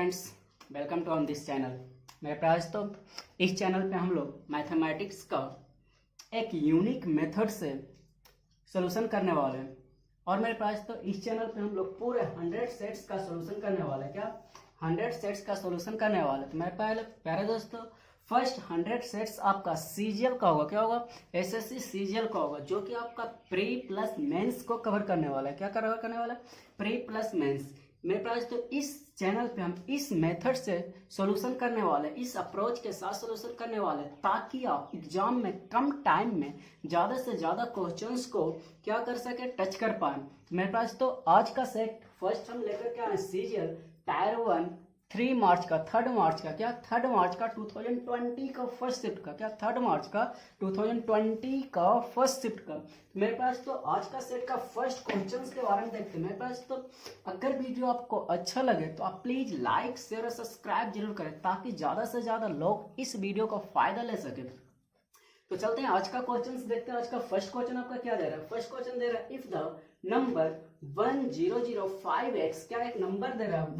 Friends, welcome to on this channel. मेरे पास तो इस चैनल पे हम लोग मैथमेटिक्स का एक यूनिक मेथड से सॉल्यूशन करने वाले हैं। और मेरे पास तो इस चैनल पे हम लोग पूरे 100 सेट्स का सॉल्यूशन करने वाले हैं। क्या 100 सेट्स का सॉल्यूशन करने वाले हैं? तो मेरे प्यारे दोस्तों, फर्स्ट 100 सेट्स आपका सीजीएल का होगा। क्या होगा? एसएससी सीजीएल का होगा, जो कि आपका प्री प्लस मेंस को कवर करने वाला है। क्या कवर करने वाला है? Pre plus mains. मेरे पास तो इस चैनल पे हम इस मेथड से सॉल्यूशन करने वाले हैं, इस अप्रोच के साथ सॉल्यूशन करने वाले हैं, ताकि आप एग्जाम में कम टाइम में ज्यादा से ज्यादा क्वेश्चंस को क्या कर सके, टच कर पाए। मेरे पास तो आज का सेट फर्स्ट हम लेकर के आए सीजीएल टायर 1 3 मार्च का, 3 मार्च का। क्या 3 मार्च का 2020 का फर्स्ट शिफ्ट का। क्या 3 मार्च का 2020 का फर्स्ट शिफ्ट का। मेरे पास तो आज का सेट का फर्स्ट क्वेश्चंस के बारे में देखते हैं। मेरे पास तो अगर वीडियो आपको अच्छा लगे तो आप प्लीज लाइक शेयर और सब्सक्राइब जरूर करें, ताकि ज्यादा से ज्यादा लोग इस वीडियो का फायदा ले सके। तो चलते हैं आज का क्वेश्चन देखते हैं। आज का फर्स्ट क्वेश्चन आपका क्या दे रहा है? फर्स्ट क्वेश्चन दे रहा है, इफ द नंबर 1005x, क्या एक नंबर दे रहा है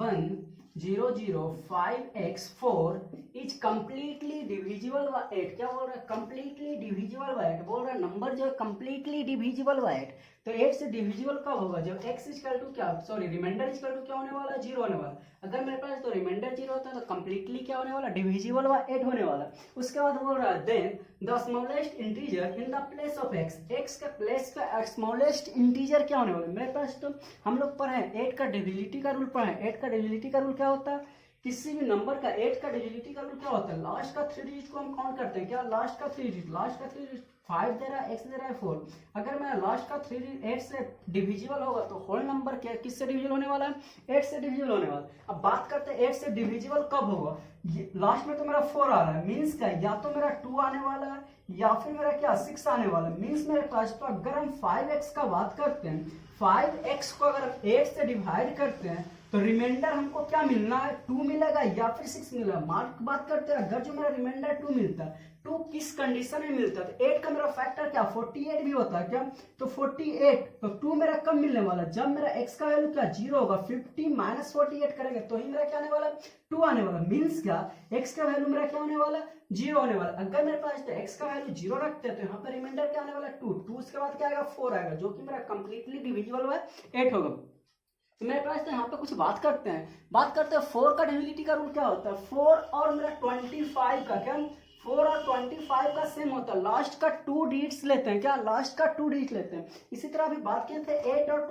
1005x4 is completely divisible by 8। क्या बोल रहा है? कंप्लीटली डिविजिबल बाय 8 बोल रहा है। नंबर जो है कंप्लीटली डिविजिबल बाय 8, तो 8 से डिविजिबल कब होगा? जब x इक्वल टू क्या, सॉरी रिमाइंडर इक्वल टू क्या होने वाला है? 0 होने वाला। अगर मेरे पास तो रिमाइंडर 0 होता है तो कंप्लीटली क्या होने वाला? डिविजिबल बाय 8 होने वाला। उसके बाद बोल रहा है then the smallest integer in the place of x, x के प्लेस पे स्मॉलेस्ट इंटीजर क्या होने वाला है? मेरे पास तो हम लोग पढ़े हैं 8 का डिविजिबिलिटी का रूल पढ़े हैं। 8 का डिविजिबिलिटी का रूल क्या होता है? किसी भी नंबर का 8 का डिविजिबिलिटी का रूल क्या होता है? लास्ट का 3 डिजिट को हम काउंट करते हैं। क्या लास्ट का 3 डिजिट 5 दे रहा है, x दे रहा है 4। अगर मेरा लास्ट का 3 डिजिट 8 से डिविजिबल होगा तो होल नंबर क्या किससे डिविजिबल होने वाला है? 8 से डिविजिबल होने वाला है। अब बात करते हैं 8 से डिविजिबल कब होगा। लास्ट में तो मेरा 4 आ रहा है, मीन्स क्या, या तो मेरा 2 आने वाला है या फिर मेरा क्या 6 आने वाला है। मीन्स मेरे पास तो अगर हम 5x का बात करते हैं, 5x को अगर 8 से डिवाइड करते हैं तो रिमाइंडर हमको क्या मिलना है? 2 मिलेगा या फिर 6 मिलेगा। मार्क बात करते हैं, अगर जो मेरा रिमाइंडर 2 मिलता है, 2 किस कंडीशन में मिलता है? तो 8 का मेरा फैक्टर क्या 48 भी होता है। क्या तो 48, तो 2 मेरा कब मिलने वाला? जब मेरा x का वैल्यू क्या 0 होगा। 50 माइनस 48 करेंगे तो ही मेरा क्या आने वाला? 2 आने वाला। मीन्स क्या, x का वैल्यू मेरा क्या होने वाला? 0 होने वाला। अगर मेरे पास तो x का वैल्यू 0 रखते हैं तो यहाँ पर रिमाइंडर क्या आने वाला? 2 उसके बाद क्या आएगा? 4 आएगा, जो कि मेरा कंप्लीटली डिविजिबल बाय 8 होगा। तो मेरे पास तो यहाँ पे कुछ बात करते हैं 4 का डिविजिबिलिटी का रूल क्या होता है? 4 और मेरा 25 का, क्या 4 और 25 का सेम होता है। लास्ट का 2 डिजिट्स लेते हैं। क्या लास्ट का 2 डिजिट लेते हैं। इसी तरह अभी बात किए थे 8 और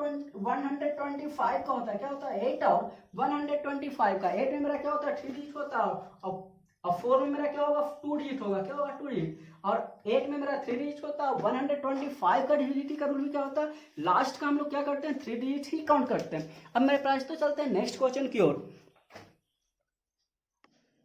125 का होता है। क्या होता है? 8 और 125 का। 8 में मेरा क्या होता है? 3 डिजिट होता है। अब 4 में मेरा क्या होगा? 2 डिजिट होगा। क्या होगा? 2 डिजिट। और 8 में मेरा 3 डिजिट होता है। 125 का डिविजिबिलिटी का रूल भी क्या होता है? लास्ट का हम लोग क्या करते हैं? 3 डिजिट ही काउंट करते हैं। अब मेरे पास तो चलते हैं नेक्स्ट क्वेश्चन की ओर।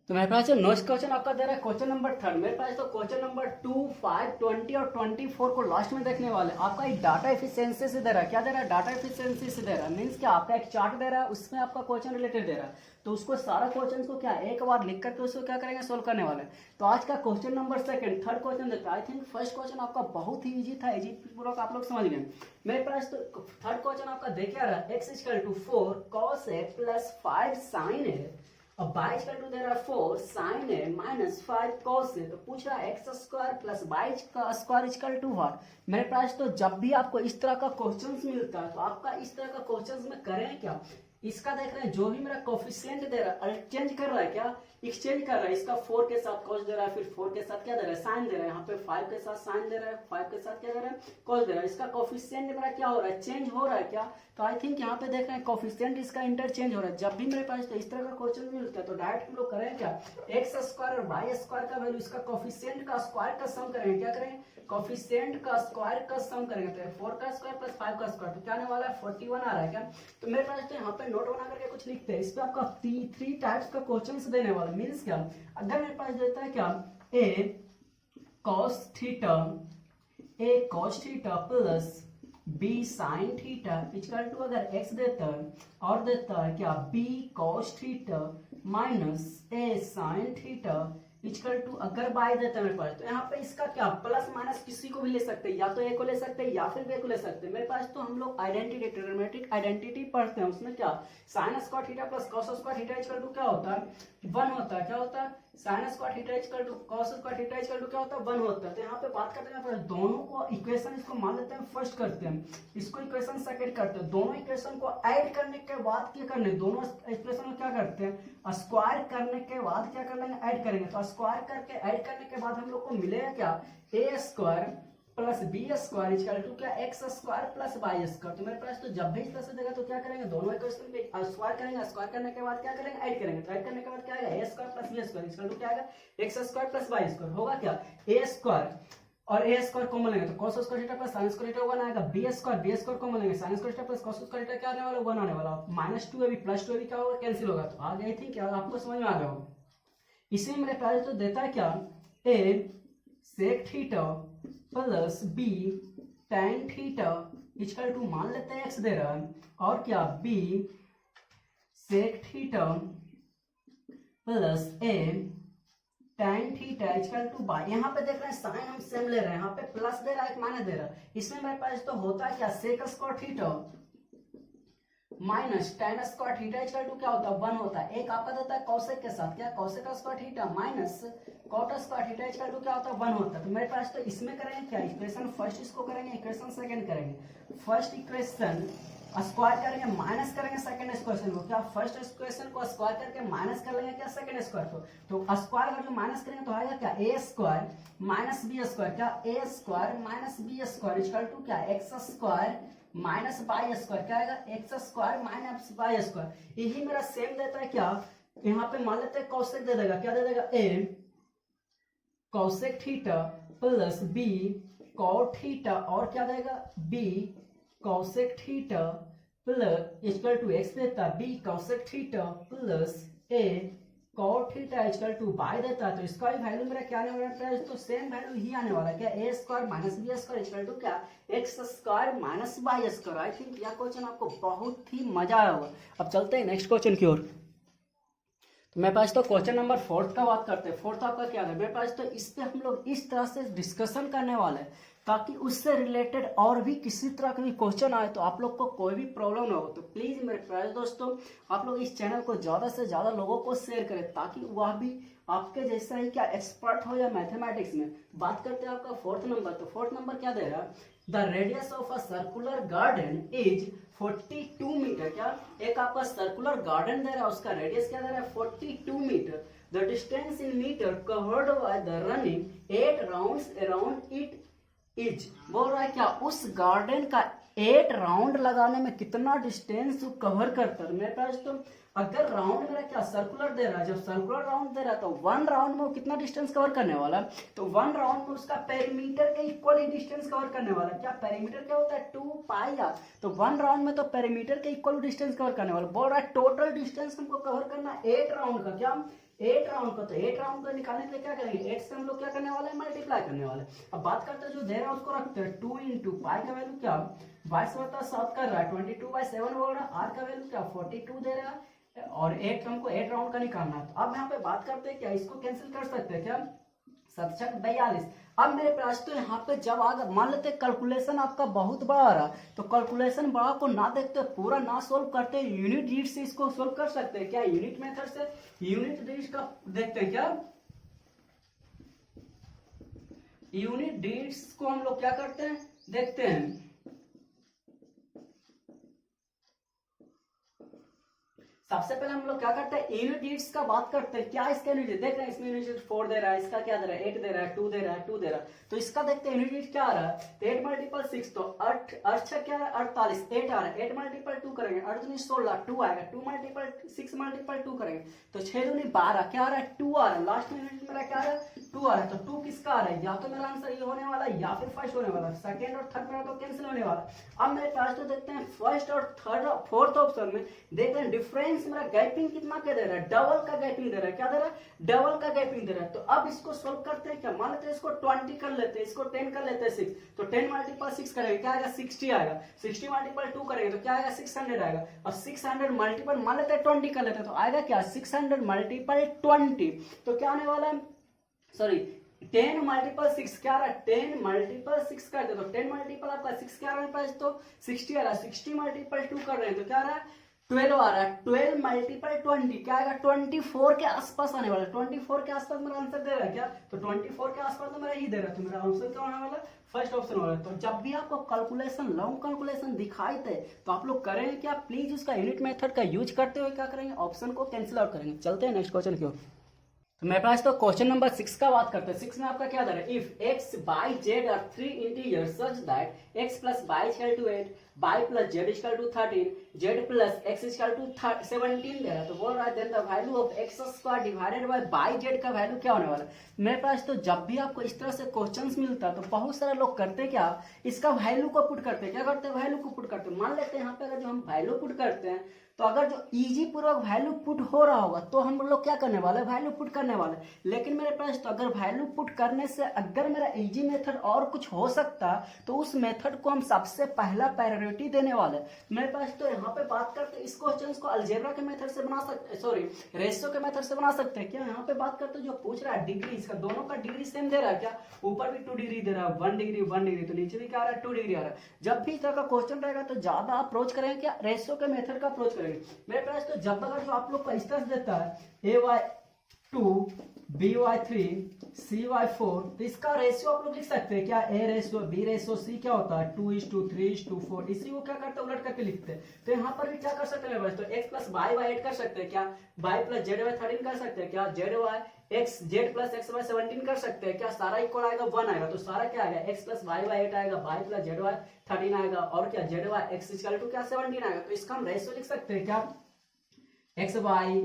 तो मेरे पास नेक्स्ट क्वेश्चन आपका दे रहा है क्वेश्चन नंबर 3। मेरे पास तो क्वेश्चन नंबर 2, 5, 20 और 24 को लास्ट में देखने वाले। आपका एक डाटा एफिशिएंसी से दे रहा है। क्या दे रहा है? डाटा एफिशिएंसी से दे रहा है। मीन्स क्या, आपका एक चार्ट दे रहा है, उसमें आपका क्वेश्चन रिलेटेड दे रहा है। तो उसको सारा क्वेश्चन को क्या एक बार लिख करके उसको क्या करेंगे? सोल्व करने वाले। तो आज का क्वेश्चन नंबर 2, थर्ड क्वेश्चन देखते हैं। आई थिंक फर्स्ट क्वेश्चन आपका बहुत ही इजी था, इजी पूर्वक आप लोग समझ गए। मेरे पास तो थर्ड क्वेश्चन आपका देख क्या रहा है? x equal to 4 cos a plus 5 sin a। अब y इक्वल टू दे रहा है 4 sin a minus 5 cos a। तो पूछ रहा है एक्स स्क्वायर प्लस वाई का स्क्वायर इक्वल टू व्हाट। मेरे पास तो जब भी आपको इस तरह का क्वेश्चंस मिलता है तो आपका इस तरह का क्वेश्चंस में करें क्या, इसका देख रहे हैं जो भी मेरा कोफिशिएंट दे रहा है चेंज कर रहा है। क्या एक्सचेंज कर रहा है? इसका 4 के साथ cos दे रहा है, फिर 4 के साथ क्या दे रहा है? साइन दे रहा है। यहाँ पे 5 के साथ साइन दे रहा है, 5 के साथ क्या दे रहा है? cos दे रहा है। इसका कोफिशिएंट मेरा क्या हो रहा है? चेंज हो रहा है। क्या तो आई थिंक यहाँ पे देख रहे हैं कोफिशिएंट इसका इंटरचेंज हो रहा है। जब भी मेरे पास तो इस तरह का क्वेश्चन मिलता है तो डायरेक्ट हम लोग करें क्या, एक्स स्क्वायर और वाई स्क्वायर का वैल्यू इसका कोफिशिएंट का स्क्वायर का सम करेंगे। क्या करेंगे? कोफिशिएंट का स्क्वायर का सम करेंगे। तो 4 का स्क्वायर प्लस 5 का स्क्वायर, तो क्या आने वाला है? 41 आ रहा है। क्या तो मेरे पास तो यहाँ पे नोट बना करके कुछ लिखते हैं। इस पे आपका 3 टाइप्स का क्वेश्चन देने वाला। मीन्स क्या, अगर मेरे पास देता है क्या a cos theta plus b sine theta equal to, अगर x देता है और देता है क्या b cos theta minus a sine theta equal to अगर बाय देते हैं मेरे पास, तो यहाँ पे इसका क्या प्लस माइनस किसी को भी ले सकते हैं, या तो ए को ले सकते हैं या फिर बी को ले सकते हैं। मेरे पास तो हम लोग आइडेंटिटी ट्रिग्नोमेट्रिक आइडेंटिटी पढ़ते हैं, उसमें क्या sine square theta plus cos square theta equal to क्या होता है 1 होता है। क्या होता है sine square theta equal to cos square theta equal to क्या होता है 1 होता है। तो यहाँ पे बात करते हैं दोनों को इक्वेशन इसको मान लेते हैं फर्स्ट करते हैं, इसको इक्वेशन सेकंड करते हैं। दोनों इक्वेशन को ऐड करने के बाद क्या करने, दोनों इक्वेशन को क्या करते हैं स्क्वायर करने के बाद क्या कर लेंगे ऐड करेंगे। तो स्क्वायर करके ऐड करने के बाद हम लोग को मिलेगा क्या ए square plus B square equal to क्या X square plus Y square. तो मेरे पास तो जब भी इस तरह से देगा तो क्या करेंगे दोनों इक्वेशन पे स्क्वायर करेंगे, स्क्वायर करने के बाद क्या करेंगे ऐड करेंगे। तो ऐड करने के बाद क्या आएगा A square plus B square equal to क्या आएगा X square plus Y square. होगा क्या ए स्क्वायर और ए स्क्वायर कॉमन लेंगे तो cos square theta plus sin square theta 1 आएगा। बी स्क्वायर कॉमन लेंगे sin square theta plus cos square theta क्या आने वाला 1 आने वाला। -2 अभी +2 अभी क्या होगा कैंसिल होगा। तो आ गई थी क्या आपको समझ में आ गया होगा। इसमें मेरे पास तो देता है क्या a sec theta plus b tan theta equal to मान लेते हैं x दे रहा है, और क्या b sec theta plus a tan theta equal to y. यहाँ पे देख रहे हैं साइन हम सेम ले रहे हैं, यहाँ पे प्लस दे रहा है एक माइनस दे रहा है। इसमें मेरे पास तो होता है क्या sec square theta minus tan square theta equal to क्या होता है 1 होता है। एक आपका देता है cosec के साथ क्या cosec square theta minus cot square theta equal to क्या होता है 1 होता है। तो मेरे पास तो इसमें करेंगे क्या इक्वेशन फर्स्ट इसको करेंगे इक्वेशन सेकंड करेंगे। फर्स्ट इक्वेशन स्क्वायर करेंगे माइनस करेंगे सेकंड इक्वेशन को, क्या फर्स्ट इक्वेशन को स्क्वायर करके माइनस कर लेंगे क्या सेकंड स्क्वायर को। तो स्क्वायर अगर जो माइनस करेंगे तो आएगा क्या ए स्क्वायर माइनस बी स्क्वायर, क्या ए square minus B square equal to क्या X square minus Y square. क्या आएगा X square minus Y square. यही मेरा सेम देता है क्या यहाँ पे मान लेते हैं कॉसेक दे देगा, क्या दे देगा A cosec theta plus B cot theta और क्या देगा B cosec theta plus equal to X देता है B cosec theta plus A cot theta equal to by देता है। तो इसका भी वैल्यू मेरा क्या आने वाला है तो सेम वैल्यू ही आने वाला है क्या ए square minus B square equal to क्या X square minus Y square. I think यह क्वेश्चन आपको बहुत ही मजा आया होगा। अब चलते हैं नेक्स्ट क्वेश्चन की ओर। तो मेरे पास तो क्वेश्चन नंबर 4 का बात करते हैं। 4 आपका क्या है मेरे पास तो इस पे हम लोग इस तरह से डिस्कशन करने वाले हैं ताकि उससे रिलेटेड और भी किसी तरह का भी क्वेश्चन आए तो आप लोग को कोई भी प्रॉब्लम ना हो। तो प्लीज मेरे प्यारे दोस्तों आप लोग इस चैनल को ज्यादा से ज्यादा लोगों को शेयर करें ताकि वह भी आपके जैसा ही क्या एक्सपर्ट हो या मैथमेटिक्स में। बात करते हैं आपका 4th नंबर। तो 4th नंबर क्या दे रहा है the radius of a circular garden is 42 metre. क्या एक आपका सर्कुलर गार्डन दे रहा है उसका रेडियस क्या दे रहा है 42 metre. The distance in metre covered by the running 8 rounds around it is. बोल रहा है क्या उस गार्डन का 8 राउंड लगाने में कितना डिस्टेंस कवर करता है। मेरे पास तो अगर राउंड मेरा क्या सर्कुलर दे रहा है, जब सर्कुलर राउंड दे रहा है तो 1 राउंड में वो कितना डिस्टेंस कवर करने वाला है तो 1 राउंड में उसका पेरीमीटर के इक्वल ही डिस्टेंस कवर करने वाला है। क्या पेरीमीटर क्या होता है 2 पाई आर। तो 1 राउंड में तो पेरीमीटर के इक्वल डिस्टेंस कवर करने वाला। बोल रहा है टोटल डिस्टेंस हमको कवर करना 8 राउंड का। क्या 8 राउंड का। तो 8 राउंड का निकालने के लिए क्या करेंगे 8 से हम लोग क्या करने वाले हैं मल्टीप्लाई करने वाले। अब बात करते हैं जो दे रहा है उसको रखते हैं 2 इंटू पाई का वैल्यू क्या 22/7 कर रहा है 22/7 बोल रहा है। आर का वैल्यू क्या 42 दे रहा है और 8 हमको 8 राउंड का निकालना है। तो अब यहाँ पे बात करते हैं क्या इसको कैंसिल कर सकते हैं क्या 7 42। अब मेरे पास तो यहाँ पे जब आगे मान लेते कैलकुलेशन आपका बहुत बड़ा आ रहा तो कैलकुलेशन बड़ा को ना देखते पूरा ना सोल्व करते यूनिट डिजिट से इसको सोल्व कर सकते हैं क्या यूनिट मेथड से यूनिट डिजिट का देखते हैं क्या यूनिट डिजिट्स को हम लोग क्या करते हैं देखते हैं। सबसे पहले हम लोग क्या करते हैं यूनिट डिजिट्स का बात करते हैं। क्या इसका यूनिट देख रहे हैं इसमें यूनिट 4 दे रहा है इसका क्या दे रहा है 8 दे रहा है 2 दे रहा है 2 दे रहा है। तो इसका देखते हैं यूनिट डिजिट क्या आ रहा है 8 × 6 तो 8 अच्छा क्या है 48 8 आ रहा है 8 × 2 करेंगे 8 दूनी 16 2 आएगा 2 × 6 × 2 करेंगे तो 6 दूनी 12 क्या आ रहा है 2 आ रहा है। लास्ट में यूनिट मेरा क्या आ रहा है 2 आ रहा है। तो 2 किसका आ रहा है या तो मेरा आंसर ये होने वाला है या फिर फर्स्ट होने वाला है। सेकंड और थर्ड मेरा तो कैंसिल होने वाला है। अब मेरे पास तो देखते हैं फर्स्ट और थर्ड फोर्थ ऑप्शन में देखते हैं डिफरेंस मेरा गैपिंग कितना क्या दे रहा है डबल का गैपिंग दे रहा है। क्या दे रहा है डबल का गैपिंग दे रहा है। तो अब इसको सोल्व करते हैं क्या मान लेते हैं इसको 20 कर लेते हैं इसको 10 कर लेते हैं 6 तो 10 × 6 करेंगे क्या आएगा 60 आएगा 60 × 2 करेंगे तो क्या आएगा 600 आएगा और 600 मल्टीपल मान लेते हैं 20 कर लेते हैं तो आएगा क्या 600 × 20 तो क्या आने वाला है सॉरी 10 मल्टीपल 6 क्या आ रहा है, 10 मल्टीपल 6 कर दे तो 10 मल्टीपल आपका 6 क्या आ रहा है पास, तो 60 आ रहा है, 60 मल्टीपल 2 कर रहे हैं तो क्या आ रहा है 12 आ रहा है, 12 मल्टीपल 20 क्या आएगा 24 के आसपास आने वाला है, 24 के आसपास मेरा आंसर दे रहा है क्या, तो 24 के आसपास तो मेरा ही दे रहा है, तो मेरा आंसर क्या होने वाला है, फर्स्ट ऑप्शन हो रहा है। तो जब भी आपको कैलकुलेशन लॉन्ग कैलकुलेशन दिखाई दे तो आप लोग करेंगे क्या, प्लीज उसका यूनिट मेथड का यूज करते हुए क्या करेंगे, ऑप्शन को कैंसिल आउट करेंगे। चलते हैं नेक्स्ट क्वेश्चन की ओर। तो मेरे पास तो क्वेश्चन नंबर 6 का बात करते हैं। 6 में आपका क्या दे रहा है, if x by z are 3 integers such that x plus y is equal to 8, y plus z is equal to 13, z plus x is equal to 17 दे रहा है, तो बोल रहा है then the value of x square divided by y z का value क्या होने वाला है। मेरे पास तो जब भी आपको इस तरह से क्वेश्चंस मिलता है तो बहुत सारे लोग करते क्या, इसका वैल्यू को पुट करते हैं, क्या करते हैं वैल्यू को पुट करते हैं। मान लेते हैं यहाँ पे अगर जो हम वैल्यू पुट करते हैं तो अगर जो इजी पूर्वक वैल्यू पुट हो रहा होगा तो हम लोग क्या करने वाले, वैल्यू पुट करने वाले। लेकिन मेरे पास तो अगर वैल्यू पुट करने से अगर मेरा इजी मेथड और कुछ हो सकता तो उस मेथड को हम सबसे पहला प्रायोरिटी देने वाले। मेरे पास तो यहाँ पे बात करते इस क्वेश्चन को अलजेब्रा के मेथड से बना सकते, सॉरी रेशियो के मेथड से बना सकते हैं क्या। यहाँ पे बात करते जो पूछ रहा है डिग्री, इसका दोनों का डिग्री सेम दे रहा है क्या, ऊपर भी 2 डिग्री दे रहा है, 1 डिग्री 1 डिग्री, तो नीचे भी क्या आ रहा है 2 डिग्री आ रहा है। जब भी इस तरह का क्वेश्चन रहेगा तो ज्यादा अप्रोच करेंगे क्या, रेशियो के मेथड का अप्रोच करेंगे। मेरे पास तो जब अगर जो आप लोग का इस तरह से देता है ay2 by3 cy4 तो इसका रेशियो आप लोग लिख सकते हैं क्या, a ratio b ratio c क्या होता है 2:3:4, इसी को क्या करते हैं उलट करके लिखते हैं। तो यहाँ पर भी क्या कर सकते हैं बस, तो x प्लस वाई बाई 8 कर सकते हैं क्या, y प्लस जेड बाई 13 कर सकते हैं क्या, z y x z plus x y 17 कर सकते हैं क्या, सारा इक्वल आएगा 1 आएगा, तो सारा क्या आएगा x प्लस वाई बाई 8 आएगा, y प्लस जेड बाई 13 आएगा, और क्या z y x equal to क्या 17 आएगा। तो इसका हम रेशियो लिख सकते हैं क्या, एक्स वाई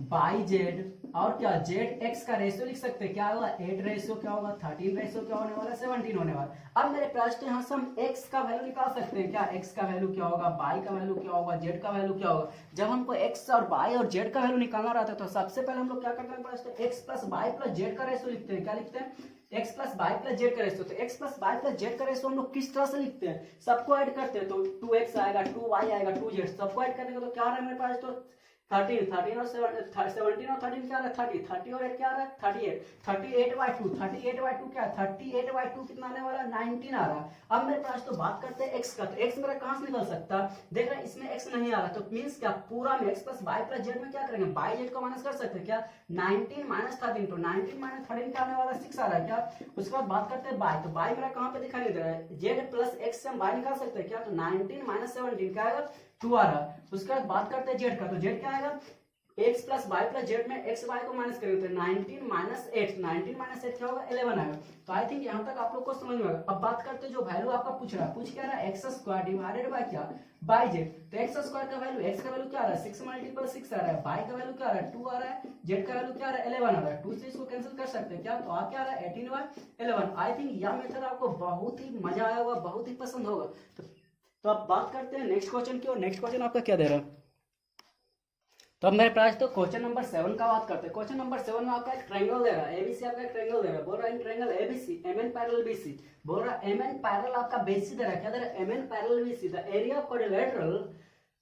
बाई जेड, और क्या जेड एक्स का रेशियो लिख सकते हैं क्या होगा 8 रेशियो क्या होगा 13 रेशियो क्या होने वाला 17 होने वाला। अब मेरे पास तो यहाँ से हम x का वैल्यू निकाल सकते हैं क्या, x का वैल्यू क्या होगा, y का वैल्यू क्या होगा, z का वैल्यू क्या होगा। जब हमको x और y और z का वैल्यू निकालना रहता है तो सबसे पहले हम लोग क्या करते हैं, तो x plus y plus z का रेशियो लिखते हैं, क्या लिखते हैं x plus y plus z का रेशियो। तो x plus y plus z का रेशियो हम लोग किस तरह से लिखते हैं, सबको ऐड करते हैं तो 2x आएगा 2y आएगा 2z, सबको ऐड करने का तो क्या आ रहा है मेरे पास, तो 13 और 17 और 13 क्या आ रहा है 30 और 8 क्या आ रहा है 38 38/2 क्या है 38/2 कितना आने वाला 19 आ रहा है। अब मेरे पास तो बात करते हैं x का, तो x मेरा कहां से निकल सकता है, देख रहे हैं इसमें x नहीं आ रहा, तो मींस क्या पूरा में x plus y plus z में क्या करेंगे बाई जेड को माइनस कर सकते हैं क्या, 19 माइनस 13, तो 19 माइनस 13 क्या आने वाला 6 आ रहा है क्या। उसके बाद बात करते हैं बाई, तो बाई मेरा कहां पे दिखाई दे रहा है, z प्लस x से हम बाई निकाल सकते हैं क्या, तो 19 माइनस 17 क्या आएगा 2 आ रहा है। उसके बाद बात करते हैं z का, तो z क्या आएगा x plus y plus z में x y को माइनस करेंगे तो 19 माइनस 8 क्या होगा 11 आएगा। तो आई थिंक यहाँ तक आप लोग को समझ में आएगा। अब बात करते हैं जो वैल्यू आपका पूछ रहा है, पूछ क्या रहा है एक्स स्क्वायर डिवाइडेड बाय क्या बाय जेड। तो एक्स स्क्वायर का वैल्यू x का वैल्यू क्या आ रहा है 6 मल्टीपल 6 आ रहा है, y का वैल्यू क्या आ रहा है 2 आ रहा है, z का वैल्यू क्या आ रहा है 11 आ रहा है, 2 से इसको कैंसिल कर सकते हैं क्या, तो आ क्या आ रहा है 18/11। आई थिंक यह मेथड आपको बहुत ही मजा आया होगा, बहुत ही पसंद होगा। तो अब बात करते हैं नेक्स्ट क्वेश्चन की, और नेक्स्ट क्वेश्चन आपका क्या दे रहा है। तो अब मेरे पास तो क्वेश्चन नंबर 7 का बात करते हैं। क्वेश्चन नंबर 7 में आपका एक ट्रायंगल दे रहा है, एबीसी आपका एक ट्रायंगल दे रहा है, बोल रहा है triangle ABC MN parallel BC, बोल रहा है एमएन पैरेलल आपका बेसी दे रहा है, क्या दे रहा है MN parallel BC, the area of quadrilateral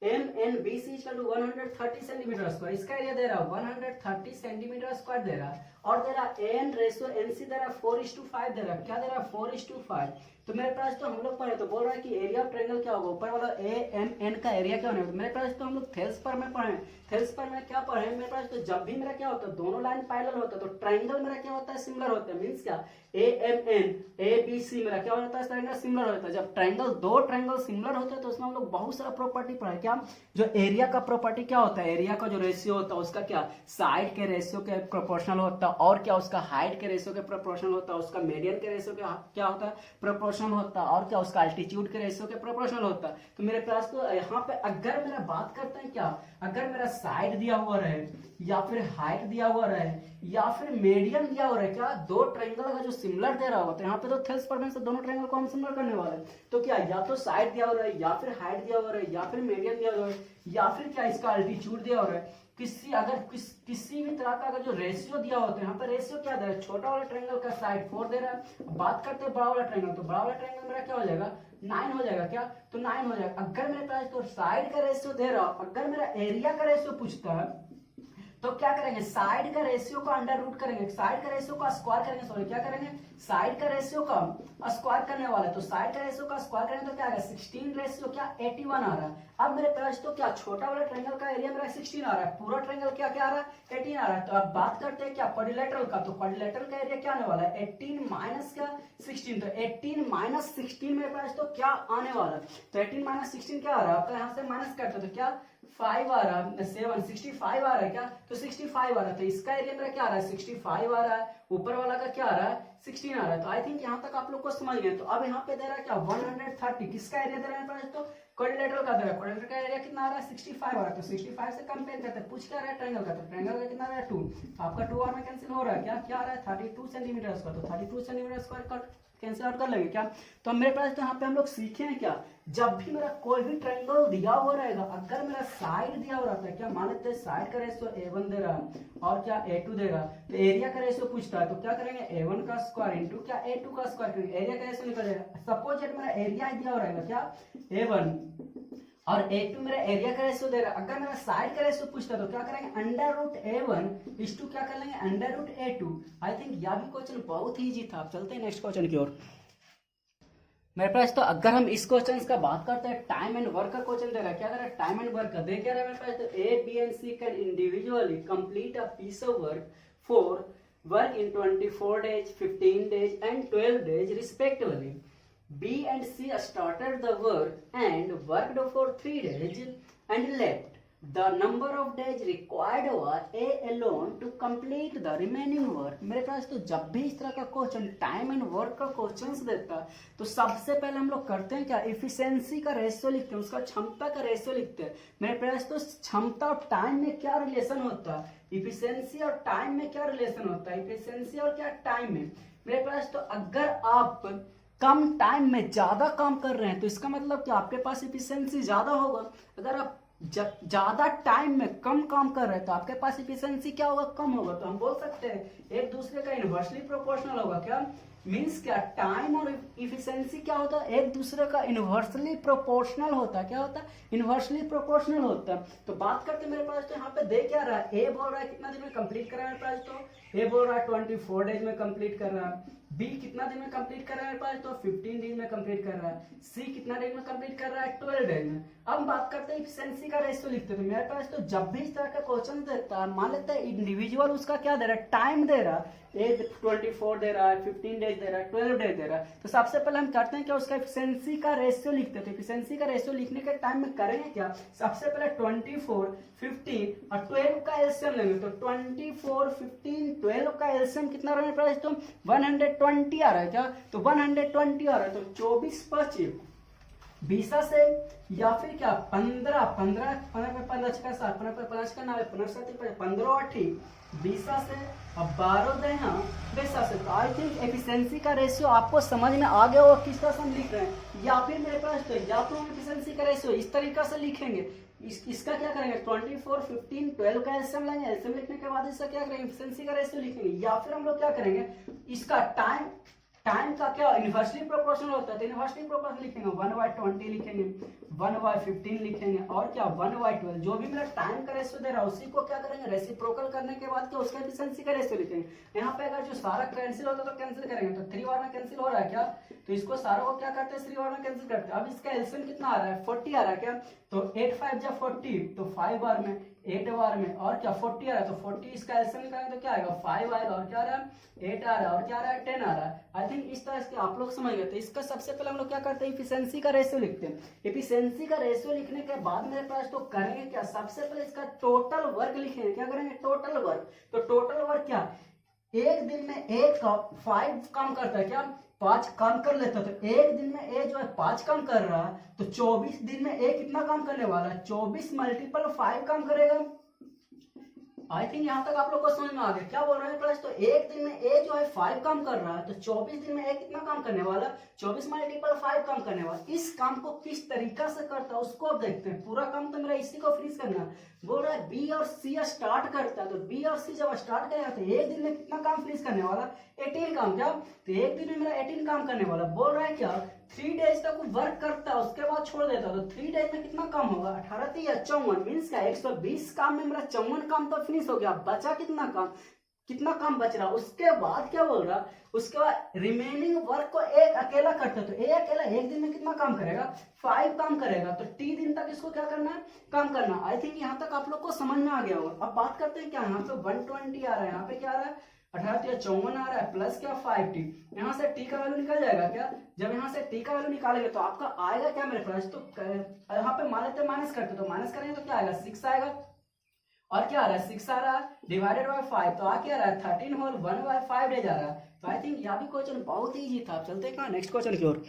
MNBC equal to 130 centimetre square, इसका एरिया दे रहा है 130 सेंटीमीटर स्क्वायर दे रहा है, और दे रहा है एन रेशियो एनसी दे रहा है 4:5 दे रहा है, क्या दे रहा है 4:5। तो मेरे पास तो हम लोग पढ़े तो बोल रहा है कि एरिया ऑफ ट्रायंगल क्या होगा, ऊपर वाला AMN का एरिया क्या होगा। मेरे पास तो हम लोग थेल्स पर में पढ़े, थेल्स पर में क्या पढ़े मेरे पास तो जब भी मेरा क्या होता है दोनों लाइन पैरेलल होता है तो ट्रायंगल मेरा क्या होता है सिमिलर होता है, मींस क्या AMN ABC मेरा क्या होता है ट्रायंगल सिमिलर होता है। जब ट्रायंगल दो ट्रायंगल सिमिलर होते हैं तो उसमें हम लोग बहुत सारा प्रॉपर्टी पढ़े, क्या जो एरिया का प्रॉपर्टी क्या होता है, एरिया का जो रेशियो होता है उसका क्या साइड के रेशियो के प्रोपोर्शनल होता है, और क्या उसका हाइट के रेशियो के प्रोपोर्शनल होता है, उसका मीडियन के रेशियो के क्या होता है प्रोपोर्शनल होता है, और क्या उसका अल्टीट्यूड के रेशियो के प्रोपोर्शनल होता है। तो मेरे पास तो यहाँ पे अगर मेरा बात करते हैं क्या, अगर मेरा साइड दिया हुआ रहे या फिर हाइट दिया हुआ रहे या फिर मीडियन दिया हुआ रहे, क्या दो ट्रायंगल का जो सिमिलर दे रहा होगा, तो यहाँ पे तो थेल्स पर से दोनों ट्रायंगल को हम सिमिलर करने वाले हैं। तो क्या या तो साइड दिया हुआ रहे या फिर हाइट दिया हुआ रहे या फिर मीडियन दिया हुआ रहे या फिर क्या इसका अल्टीट्यूड दिया हुआ है, किसी भी तरह का अगर जो रेशियो दिया होता है, यहाँ पर रेशियो क्या दे रहा है छोटा वाला ट्रायंगल का साइड 4 दे रहा है। बात करते हैं बड़ा वाला ट्रायंगल, तो बड़ा वाला ट्रायंगल मेरा क्या हो जाएगा 9 हो जाएगा, क्या तो 9 हो जाएगा। अगर मेरे पास तो साइड का रेशियो दे रहा, अगर मेरा एरिया का रेशियो पूछता है तो क्या करेंगे, साइड का रेशियो का अंडर रूट करेंगे, साइड का रेशियो का स्क्वायर करेंगे, सॉरी क्या करेंगे, साइड का रेशियो का स्क्वायर करने वाला है। तो साइड का रेशियो का स्क्वायर करेंगे तो क्या आएगा, 16 रेशियो क्या 81 आ रहा है। अब मेरे पास तो क्या छोटा वाला ट्रायंगल का एरिया मेरा 16 आ रहा है, पूरा ट्रायंगल क्या क्या आ रहा है 18 आ रहा है। तो अब बात करते हैं क्या क्वाड्रिलेटरल का, तो क्वाड्रिलेटरल का एरिया क्या आने वाला है 18 माइनस क्या 16, तो 18 माइनस 16 मेरे पास तो क्या आने वाला है, तो 18 माइनस 16 क्या आ रहा है आपका, यहाँ से माइनस करते तो क्या 5 आ रहा है, 7 65 आ रहा है क्या, तो 65 आ रहा है। तो इसका एरिया मेरा क्या आ रहा है 65 आ रहा है, ऊपर वाला का क्या आ रहा है 16 आ रहा है। तो आई थिंक यहाँ तक आप लोग को समझ गए। तो अब यहाँ पे दे रहा है क्या 130, किसका एरिया दे रहा है, तो क्वाड्रिलेटरल का दे रहा है, क्वाड्रिलेटरल का एरिया कितना आ रहा है 65 आ रहा है। तो 65 से कंपेयर करते हैं, पूछ क्या रहा है ट्रायंगल का, तो ट्रायंगल का कितना आ रहा है 2, आपका 2 और में कैंसिल हो रहा है, क्या क्या आ रहा है 32 सेंटीमीटर स्क्वायर, तो 32 सेंटीमीटर स्क्वायर कैंसिल आउट कर लेंगे क्या। तो मेरे पास तो यहाँ पे हम लोग सीखे हैं क्या, जब भी मेरा कोई भी ट्रायंगल दिया हुआ रहेगा, अगर मेरा साइड दिया हुआ रहता है, क्या मान लेते हैं साइड का रेशियो a1 दे रहा है और क्या a2 देगा, तो एरिया का रेशियो पूछता है, तो क्या करेंगे a1 का स्क्वायर इंटू क्या a2 का स्क्वायर करेंगे, एरिया का रेशियो निकल जाएगा। सपोज दैट मेरा एरिया दिया हुआ रहेगा क्या a1 और a2 मेरा एरिया का रेशियो दे रहा है, अगर मेरा साइड का रेशियो पूछता है तो क्या करेंगे अंडर रूट a1 इस टू क्या कर लेंगे अंडर रूट a2। आई थिंक यह भी क्वेश्चन बहुत ही इजी था। आप चलते हैं नेक्स्ट क्वेश्चन की ओर। मेरे पास तो अगर हम इस क्वेश्चन का बात करते हैं, टाइम एंड वर्क का क्वेश्चन दे रहा है, क्या दे रहा है टाइम एंड वर्क का दे क्या रहा है मेरे पास, तो A B and C can individually complete a piece of work for work in 24 days, 15 days and 12 days respectively. B and C started the work and worked for 3 days and left. The number of days required was A alone to complete the remaining work. मेरे पास तो जब भी इस तरह का question time and work का question देता है, तो सबसे पहले हम लोग करते हैं क्या, इफिशियंसी का रेशियो लिखते हैं, उसका क्षमता का रेशियो लिखते हैं। मेरे पास तो क्षमता और टाइम में क्या रिलेशन होता है, इफिशियंसी और टाइम में क्या रिलेशन होता है, इफिशियंसी और क्या टाइम में। मेरे पास तो अगर आप कम टाइम में ज्यादा काम कर रहे हैं तो इसका मतलब कि आपके पास इफिशियंसी ज्यादा होगा। अगर आप ज्यादा टाइम में कम काम कर रहे हैं तो आपके पास इफिशियंसी क्या होगा, कम होगा। तो हम बोल सकते हैं एक दूसरे का इनवर्सली प्रोपोर्शनल होगा। क्या मीन्स क्या, टाइम और इफिशियंसी क्या होता है, एक दूसरे का इनवर्सली प्रोपोर्शनल होता है। क्या होता है, इनवर्सली प्रोपोर्शनल होता है। तो बात करते हैं मेरे पास तो यहाँ पे दे क्या रहा है, ए बोल रहा है कितना दिन में कंप्लीट कर रहा है मेरे पास, तो ए बोल रहा है 24 डेज में कंप्लीट कर रहा है, बी कितना दिन में कंप्लीट कर रहा है मेरे पास, तो 15 डेज में कंप्लीट कर रहा है, सी कितना डेज में कंप्लीट कर रहा है 12 डेज में। अब बात करते हैं इफिशियंसी का रेशियो लिखते हैं। तो मेरे पास तो जब भी इस तरह का क्वेश्चन देता है, मान लेते हैं इंडिविजुअल उसका क्या दे रहा है, टाइम दे रहा है, 24 दे रहा है, 15 डेज दे रहा है, 12 डेज दे रहा है, तो सबसे पहले हम करते हैं क्या, उसका इफिशियंसी का रेशियो लिखते हैं। तो इफिशियंसी का रेशियो लिखने के टाइम में करेंगे क्या, सबसे पहले 24, 15 और 12 का एलसीएम लेंगे। तो 24, 15, 12 का एलसीएम कितना रहा है मेरे पास, तो 120 आ रहा है। क्या, तो 120 आ रहा है। तो 24 25 20 से या फिर क्या 15 15 15 15 का 7 15 15 का 9 15 7 15 8 20 से अब 12 देना 20 से। तो आई थिंक एफिशिएंसी का रेशियो आपको समझ में आ गया होगा किस तरह से हम लिख रहे हैं। या फिर मेरे पास तो या तो हम एफिशिएंसी का रेशियो इस तरीका से लिखेंगे, इसका क्या करेंगे 24, 15, 12 का एलसीएम लेंगे, एलसीएम लिखने के बाद इसका क्या करेंगे एफिशिएंसी का रेशियो लिखेंगे। या फिर हम लोग क्या करेंगे, इसका टाइम का क्या इनवर्सली प्रोपोर्शनल होता है, तो इनवर्सली प्रोपोर्शनल लिखेंगे 1/20 लिखेंगे, 1/15 लिखेंगे और क्या 1/12, जो भी मेरा टाइम का रेशियो दे रहा है उसी को क्या करेंगे रेसिप्रोकल करने के बाद क्या उसका एफिशिएंसी का रेशियो लिखेंगे। यहाँ पे अगर जो सारा कैंसिल होता है तो कैंसिल करेंगे, तो 3 बार में कैंसिल हो रहा है क्या, तो इसको सारा को क्या करते हैं 3 बार में कैंसिल करते हैं। अब इसका एलसीएम कितना आ रहा है 40 आ रहा है। क्या, तो 8 5 जा 40, तो 5 बार में 8 बार में और क्या 40 आ रहा है, तो 40 इसका एलसीएम निकालेंगे तो क्या आएगा 5 आएगा और क्या आ रहा है 8 आ रहा है और क्या आ रहा है 10 आ रहा है। आई थिंक इस तरह से आप लोग समझ गए। तो इसका सबसे पहले हम लोग क्या करते हैं इफिशिएंसी का रेशियो लिखते हैं। इफिशिएंसी का रेशियो लिखने के बाद मेरे पास तो करेंगे क्या, सबसे पहले इसका टोटल वर्क लिखेंगे। क्या करेंगे टोटल वर्क, तो टोटल वर्क क्या एक दिन में एक 5 काम करता है, क्या 5 काम कर लेता है। तो एक दिन में ए जो है 5 काम कर रहा है, तो 24 दिन में ए कितना काम करने वाला है 24 × 5 काम करेगा। आई थिंक यहाँ तक आप लोग को समझ में आ गया क्या बोल रहे हैं प्लस। तो एक दिन में ए जो है 5 काम कर रहा है, तो 24 दिन में ए कितना काम करने वाला 24 × 5 काम करने वाला। इस काम को किस तरीका से करता है उसको अब देखते हैं। पूरा काम तो मेरा इसी को फिनिश करना है। बोल रहा है बी और सी स्टार्ट करता है, तो बी और सी जब स्टार्ट करेगा तो एक दिन में कितना काम फिनिश करने वाला 18 काम। क्या, तो एक दिन में मेरा 18 काम करने वाला। बोल रहा है क्या 3 डेज तक वो वर्क करता है, उसके बाद छोड़ देता है, तो 3 डेज में कितना काम होगा, 18 या 54 मीन्स क्या 120 काम में मेरा 54 काम तो फिनिश हो गया, बचा कितना काम बच रहा। उसके बाद क्या बोल रहा, उसके बाद रिमेनिंग वर्क को एक अकेला करते, तो एक अकेला एक दिन में कितना काम करेगा, 5 काम करेगा, तो T दिन तक इसको क्या करना है, काम करना। आई थिंक यहाँ तक आप लोग को समझ में आ गया होगा। अब बात करते हैं क्या, यहाँ पे 120 आ रहा है, यहाँ पे क्या आ रहा है 18 या 54 आ रहा है, प्लस क्या 5T, यहाँ से T का वैल्यू निकल जाएगा क्या। जब यहाँ से T का वैल्यू निकालेंगे तो आपका आएगा क्या मेरे पास, तो यहाँ पे मान लेते माइनस करते, तो माइनस करेंगे तो क्या आएगा 6 आएगा, और क्या आ रहा है 6 आ रहा है डिवाइडेड बाय 5, तो आ क्या आ रहा है 13 होल 1/5 डेज आ रहा है। तो आई थिंक यह भी क्वेश्चन बहुत ईजी था। चलते हैं कहाँ नेक्स्ट क्वेश्चन की ओर।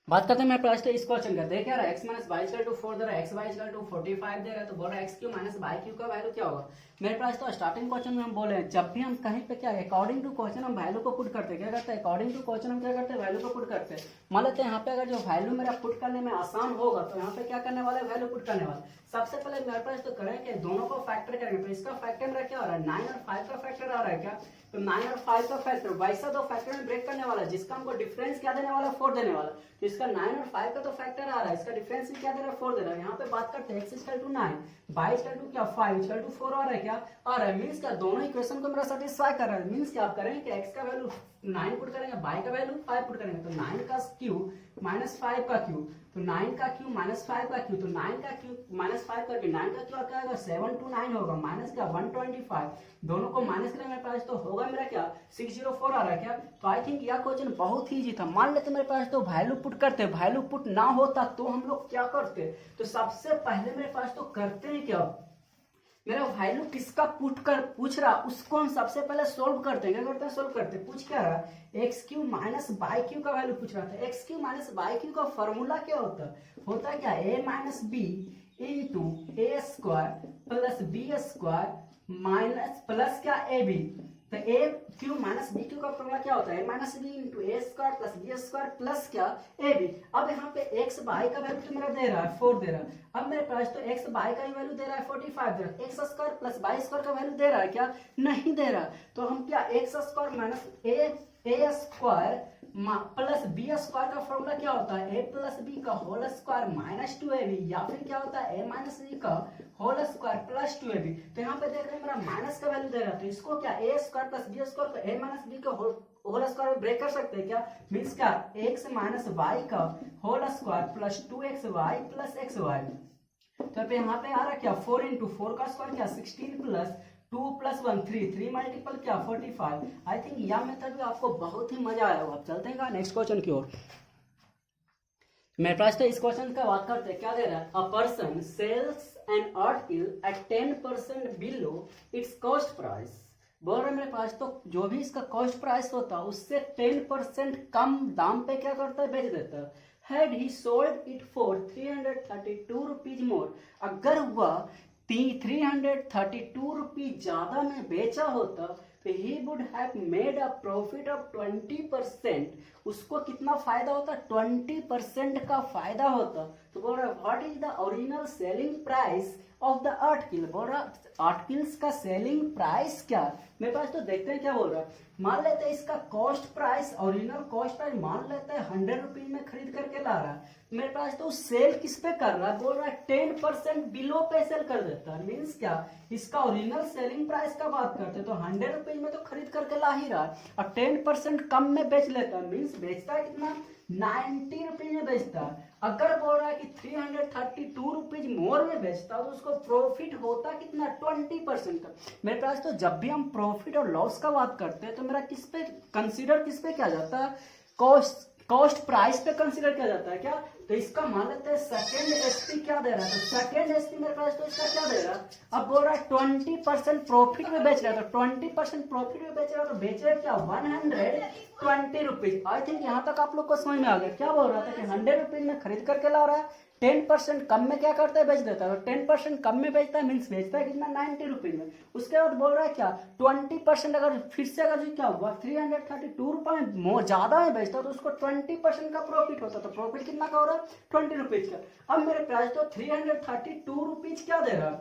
बात करते हैं मेरे पास तो इस क्वेश्चन का, देख रहा है x minus y equal to 4 दे रहा है, x वाई इक्वल टू 45 दे रहा है, तो बोल रहा है x cube minus y cube का वैल्यू क्या होगा। मेरे पास तो स्टार्टिंग क्वेश्चन में हम बोले हैं जब भी हम कहीं पे क्या अकॉर्डिंग टू क्वेश्चन हम वैल्यू को पुट करते हैं, क्या करते हैं अकॉर्डिंग टू क्वेश्चन हम क्या करते हैं वैल्यू को पुट करते हैं। मान लेते हैं यहाँ पे अगर जो वैल्यू मेरा पुट करने में आसान होगा तो यहाँ पे क्या करने वाले वैल्यू पुट करने वाले। सबसे पहले मेरे पास तो करेंगे दोनों को फैक्टर करेंगे, तो इसका फैक्टर मेरा क्या हो रहा है 9 और 5 का फैक्टर आ रहा है क्या, तो 9 और 5 का फैक्टर वैसा दो फैक्टर में ब्रेक करने वाला है जिसका हमको डिफरेंस क्या देने वाला 4 देने वाला, तो इसका 9 और 5 का तो फैक्टर आ रहा है, इसका डिफरेंस क्या दे रहा है 4 दे रहा है। यहाँ पे बात करते हैं x equal to 9 y equal to क्या 5 इक्वल टू 4 आ रहा है क्या, आ रहा है मींस क्या दोनों इक्वेशन को मेरा सेटिस्फाई कर रहा है। मींस क्या आप करेंगे कि x का वैल्यू 9 पुट करेंगे, y का वैल्यू 5 पुट करेंगे, तो 9 का क्यूब माइनस 5 का क्यूब, तो 9 का क्यूब माइनस 5 का क्यूब, तो 9 का क्यूब माइनस 5 करके 9 का क्यूब क्या आएगा 729 होगा, माइनस क्या 125, दोनों को माइनस करेंगे मेरे पास तो होगा मेरा क्या 604 आ रहा है क्या। तो आई थिंक यह क्वेश्चन बहुत ही इजी था। मान लेते मेरे पास तो वैल्यू पुट करते, वैल्यू पुट ना होता तो हम लोग क्या करते, तो सबसे पहले मेरे पास तो करते हैं क्या, मेरा वैल्यू किसका पुट कर पूछ रहा उसको हम सबसे पहले सोल्व करते हैं। क्या करते हैं सोल्व करते हैं, पूछ क्या रहा X cube minus Y cube का वैल्यू पूछ रहा था। X cube minus Y cube का फॉर्मूला क्या होता है क्या A minus B into A square plus B square minus plus क्या ए बी, तो A cube minus B cube का फॉर्मूला क्या होता है A minus B into A square plus B square plus क्या ए बी। अब यहाँ पे एक्स बाई का वैल्यू तो मेरा दे रहा है 4 दे रहा है, अब मेरे पास तो एक्स बाई का वैल्यू दे रहा है 45 दे रहा है, x square plus by square का वैल्यू दे रहा है क्या, नहीं दे रहा, तो हम क्या एक्स स्क्वायर माइनस ए स्क्वायर प्लस बी स्क्वायर का फॉर्मूला क्या होता है ए प्लस बी का होल स्क्वायर माइनस 2ab, या फिर क्या होता है ए माइनस बी का होल स्क्वायर प्लस 2ab। तो यहाँ पे देख रहे हैं मेरा माइनस का वैल्यू दे रहा है, तो इसको क्या ए स्क्वायर प्लस बी स्क्वायर को ए माइनस बी का होल स्क्वायर में ब्रेक कर सकते हैं क्या, मीन्स क्या एक्स माइनस वाई का whole square plus 2xy plus xy। तो यहाँ पे आ रहा क्या 4 इंटू 4 का स्क्वायर क्या 16 प्लस 2 प्लस 1 3 मल्टीपल क्या 45। आई थिंक यह मेथड भी आपको बहुत ही मजा आया होगा। चलते हैं नेक्स्ट क्वेश्चन की ओर। मेरे पास तो इस क्वेश्चन का बात करते हैं, क्या दे रहा है a person sells an article at 10% below its cost price. बोल रहे मेरे पास तो जो भी इसका कॉस्ट प्राइस होता है उससे 10% कम दाम पे क्या करता है बेच देता है। Had he sold it for 332 rupees more, अगर वह 332 रुपीज ज्यादा में बेचा होता तो he would have made a profit of 20%, उसको कितना फायदा होता 20% का फायदा होता। तो बोल रहा what is the original selling price of the article, बोल रहा आर्टिकल्स का सेलिंग प्राइस क्या। मेरे पास तो देखते हैं क्या बोल रहा है, मान लेते हैं इसका cost price original cost price मान लेते हैं 100 रुपीज में खरीद करके ला रहा है, मेरे पास तो सेल किस पे कर रहा है, बोल रहा है 10% बिलो पे सेल कर देता है। मीन्स क्या इसका ओरिजिनल सेलिंग प्राइस का बात करते हैं तो 100 रुपीज में तो खरीद करके ला ही रहा है और 10% कम में बेच लेता है। मीन्स बेचता है कितना 90 रुपीज में बेचता है। अगर बोल रहा है कि 332 रुपीज मोर में बेचता है तो उसको प्रॉफिट होता कितना 20% का। मेरे पास तो जब भी हम प्रॉफिट और लॉस का बात करते हैं तो मेरा किस पे कंसीडर किस पे क्या जाता है कॉस्ट प्राइस पे कंसीडर किया जाता है क्या। तो इसका मान लेते हैं सेकेंड एसपी क्या दे रहा है, तो सेकेंड एसपी मेरे पास तो इसका क्या दे रहा है, अब बोल रहा है 20% प्रॉफिट में बेच रहा है, तो 20% प्रॉफिट में बेच रहा है तो बेच रहा है क्या 120 रुपीज। आई थिंक यहाँ तक आप लोग को समझ में आ गया। क्या बोल रहा था कि 100 रुपीज में खरीद करके ला रहा है, 10% कम में क्या करता है बेच देता है, तो 10% कम में बेचता है मीन्स बेचता है कितना 90 रुपीज में। उसके बाद बोल रहा है क्या 20% अगर फिर से अगर क्या हुआ 332 रुपये में ज्यादा में बेचता है तो उसको 20% का प्रॉफिट होता है, तो प्रॉफिट कितना का हो रहा है 20 रुपीज का। अब मेरे प्राइस तो 332 रुपीज क्या दे रहा है,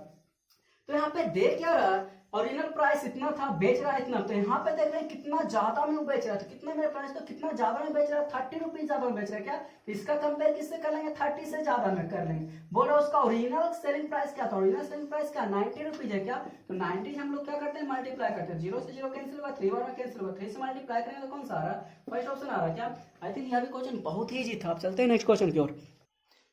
तो यहाँ पे दे क्या रहा है ओरिजिनल प्राइस इतना था, बेच रहा है इतना, तो यहाँ पे देख रहे हैं कितना ज्यादा में बेच रहा है, तो कितना मेरे प्राइस तो कितना ज्यादा में बेच रहा है, 30 रुपीज ज्यादा में बेच रहा है क्या, इसका कंपेयर किससे कर लेंगे, 30 से ज्यादा में कर लेंगे। बोल रहा है उसका ओरिजिनल सेलिंग प्राइस क्या था, ओरिजिनल सेलिंग प्राइस क्या 90 रुपीज है क्या, तो 90 हम लोग क्या करते हैं मल्टीप्लाई करते हैं, 0 से 0 कैंसिल हुआ, 3 बार में कैंसिल हुआ, 3 से मल्टीप्लाई करेंगे तो कौन सा आ रहा है, फर्स्ट ऑप्शन आ रहा है क्या। आई थिंक यह भी क्वेश्चन बहुत ही ईजी था। अब चलते हैं नेक्स्ट क्वेश्चन की ओर।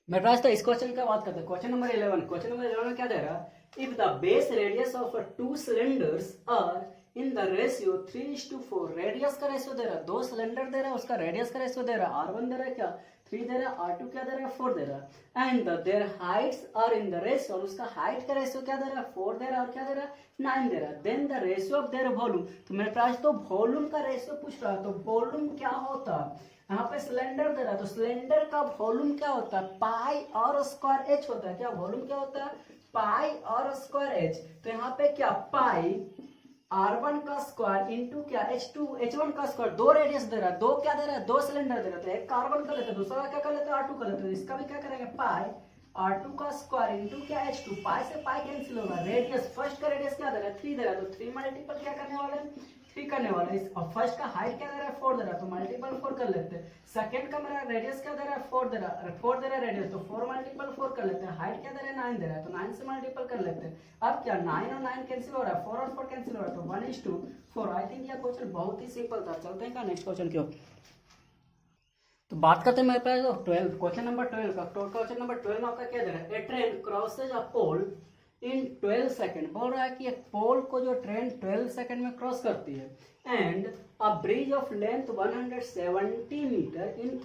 मेरे पास तो इस क्वेश्चन की बात करते हैं, क्वेश्चन नंबर 11। क्वेश्चन नंबर 11 में क्या दे रहा है, if the base radius of two cylinders are in the ratio 3:4, radius का रेशियो दे रहा है, दो सिलेंडर दे रहा है, उसका रेडियस का रेशियो दे रहा है, R1 दे रहा है क्या 3 दे रहा है, R2 क्या दे रहा है 4 दे रहा है, and their heights are in the ratio, और उसका हाइट का रेशियो क्या दे रहा है 4 दे रहा है, और क्या दे रहा है 9 दे रहा है, then the ratio of their volume, तो मेरे पास तो वॉल्यूम का रेशियो पूछ रहा है, तो वॉल्यूम क्या होता है, यहाँ पे सिलेंडर दे रहा है, तो सिलेंडर का वॉल्यूम क्या होता है, पाई और स्क्वायर एच होता है क्या, वॉल्यूम क्या होता है पाई और स्क्वायर एच, तो यहाँ पे क्या पाई R1 का स्क्वायर इंटू क्या H1 का स्क्वायर, दो रेडियस दे रहा है, दो क्या दे रहा है, दो सिलेंडर दे रहा है, तो एक कार्बन कर लेते हैं, दूसरा क्या कर लेते हैं R2 कर लेते हैं, इसका भी क्या करेंगे पाई R2 का स्क्वायर इंटू क्या H2, पाई से पाई कैंसिल होगा, रेडियस फर्स्ट का रेडियस क्या दे रहा है 3 दे रहा है, तो 3 मल्टीपल क्या करने वाले हैं 3 करने वाला है, और फर्स्ट का हाइट क्या दे रहा है 4 दे रहा है, तो मल्टीपल 4 कर लेते हैं, सेकंड का मेरा रेडियस क्या दे रहा है 4 दे रहा है, 4 दे रहा है रेडियस, तो 4 मल्टीपल 4 कर लेते हैं, हाइट क्या दे रहा है 9 दे रहा है, तो 9 से मल्टीपल कर लेते हैं, अब क्या 9 और 9 कैंसिल हो रहा है, 4 और 4 कैंसिल हो रहा है, तो 1:4। आई थिंक यह क्वेश्चन बहुत ही सिंपल था। चलते हैं क्या नेक्स्ट क्वेश्चन की ओर। तो बात करते हैं मेरे पास 12, क्वेश्चन नंबर 12 का। क्वेश्चन नंबर 12 में आपका क्या दे रहा है, ए ट्रेन क्रॉसेज अ पोल इन 12 सेकंड, बोल रहा है कि एक पोल को जो ट्रेन 12 सेकंड में क्रॉस करती है, and a bridge of length 170 metre in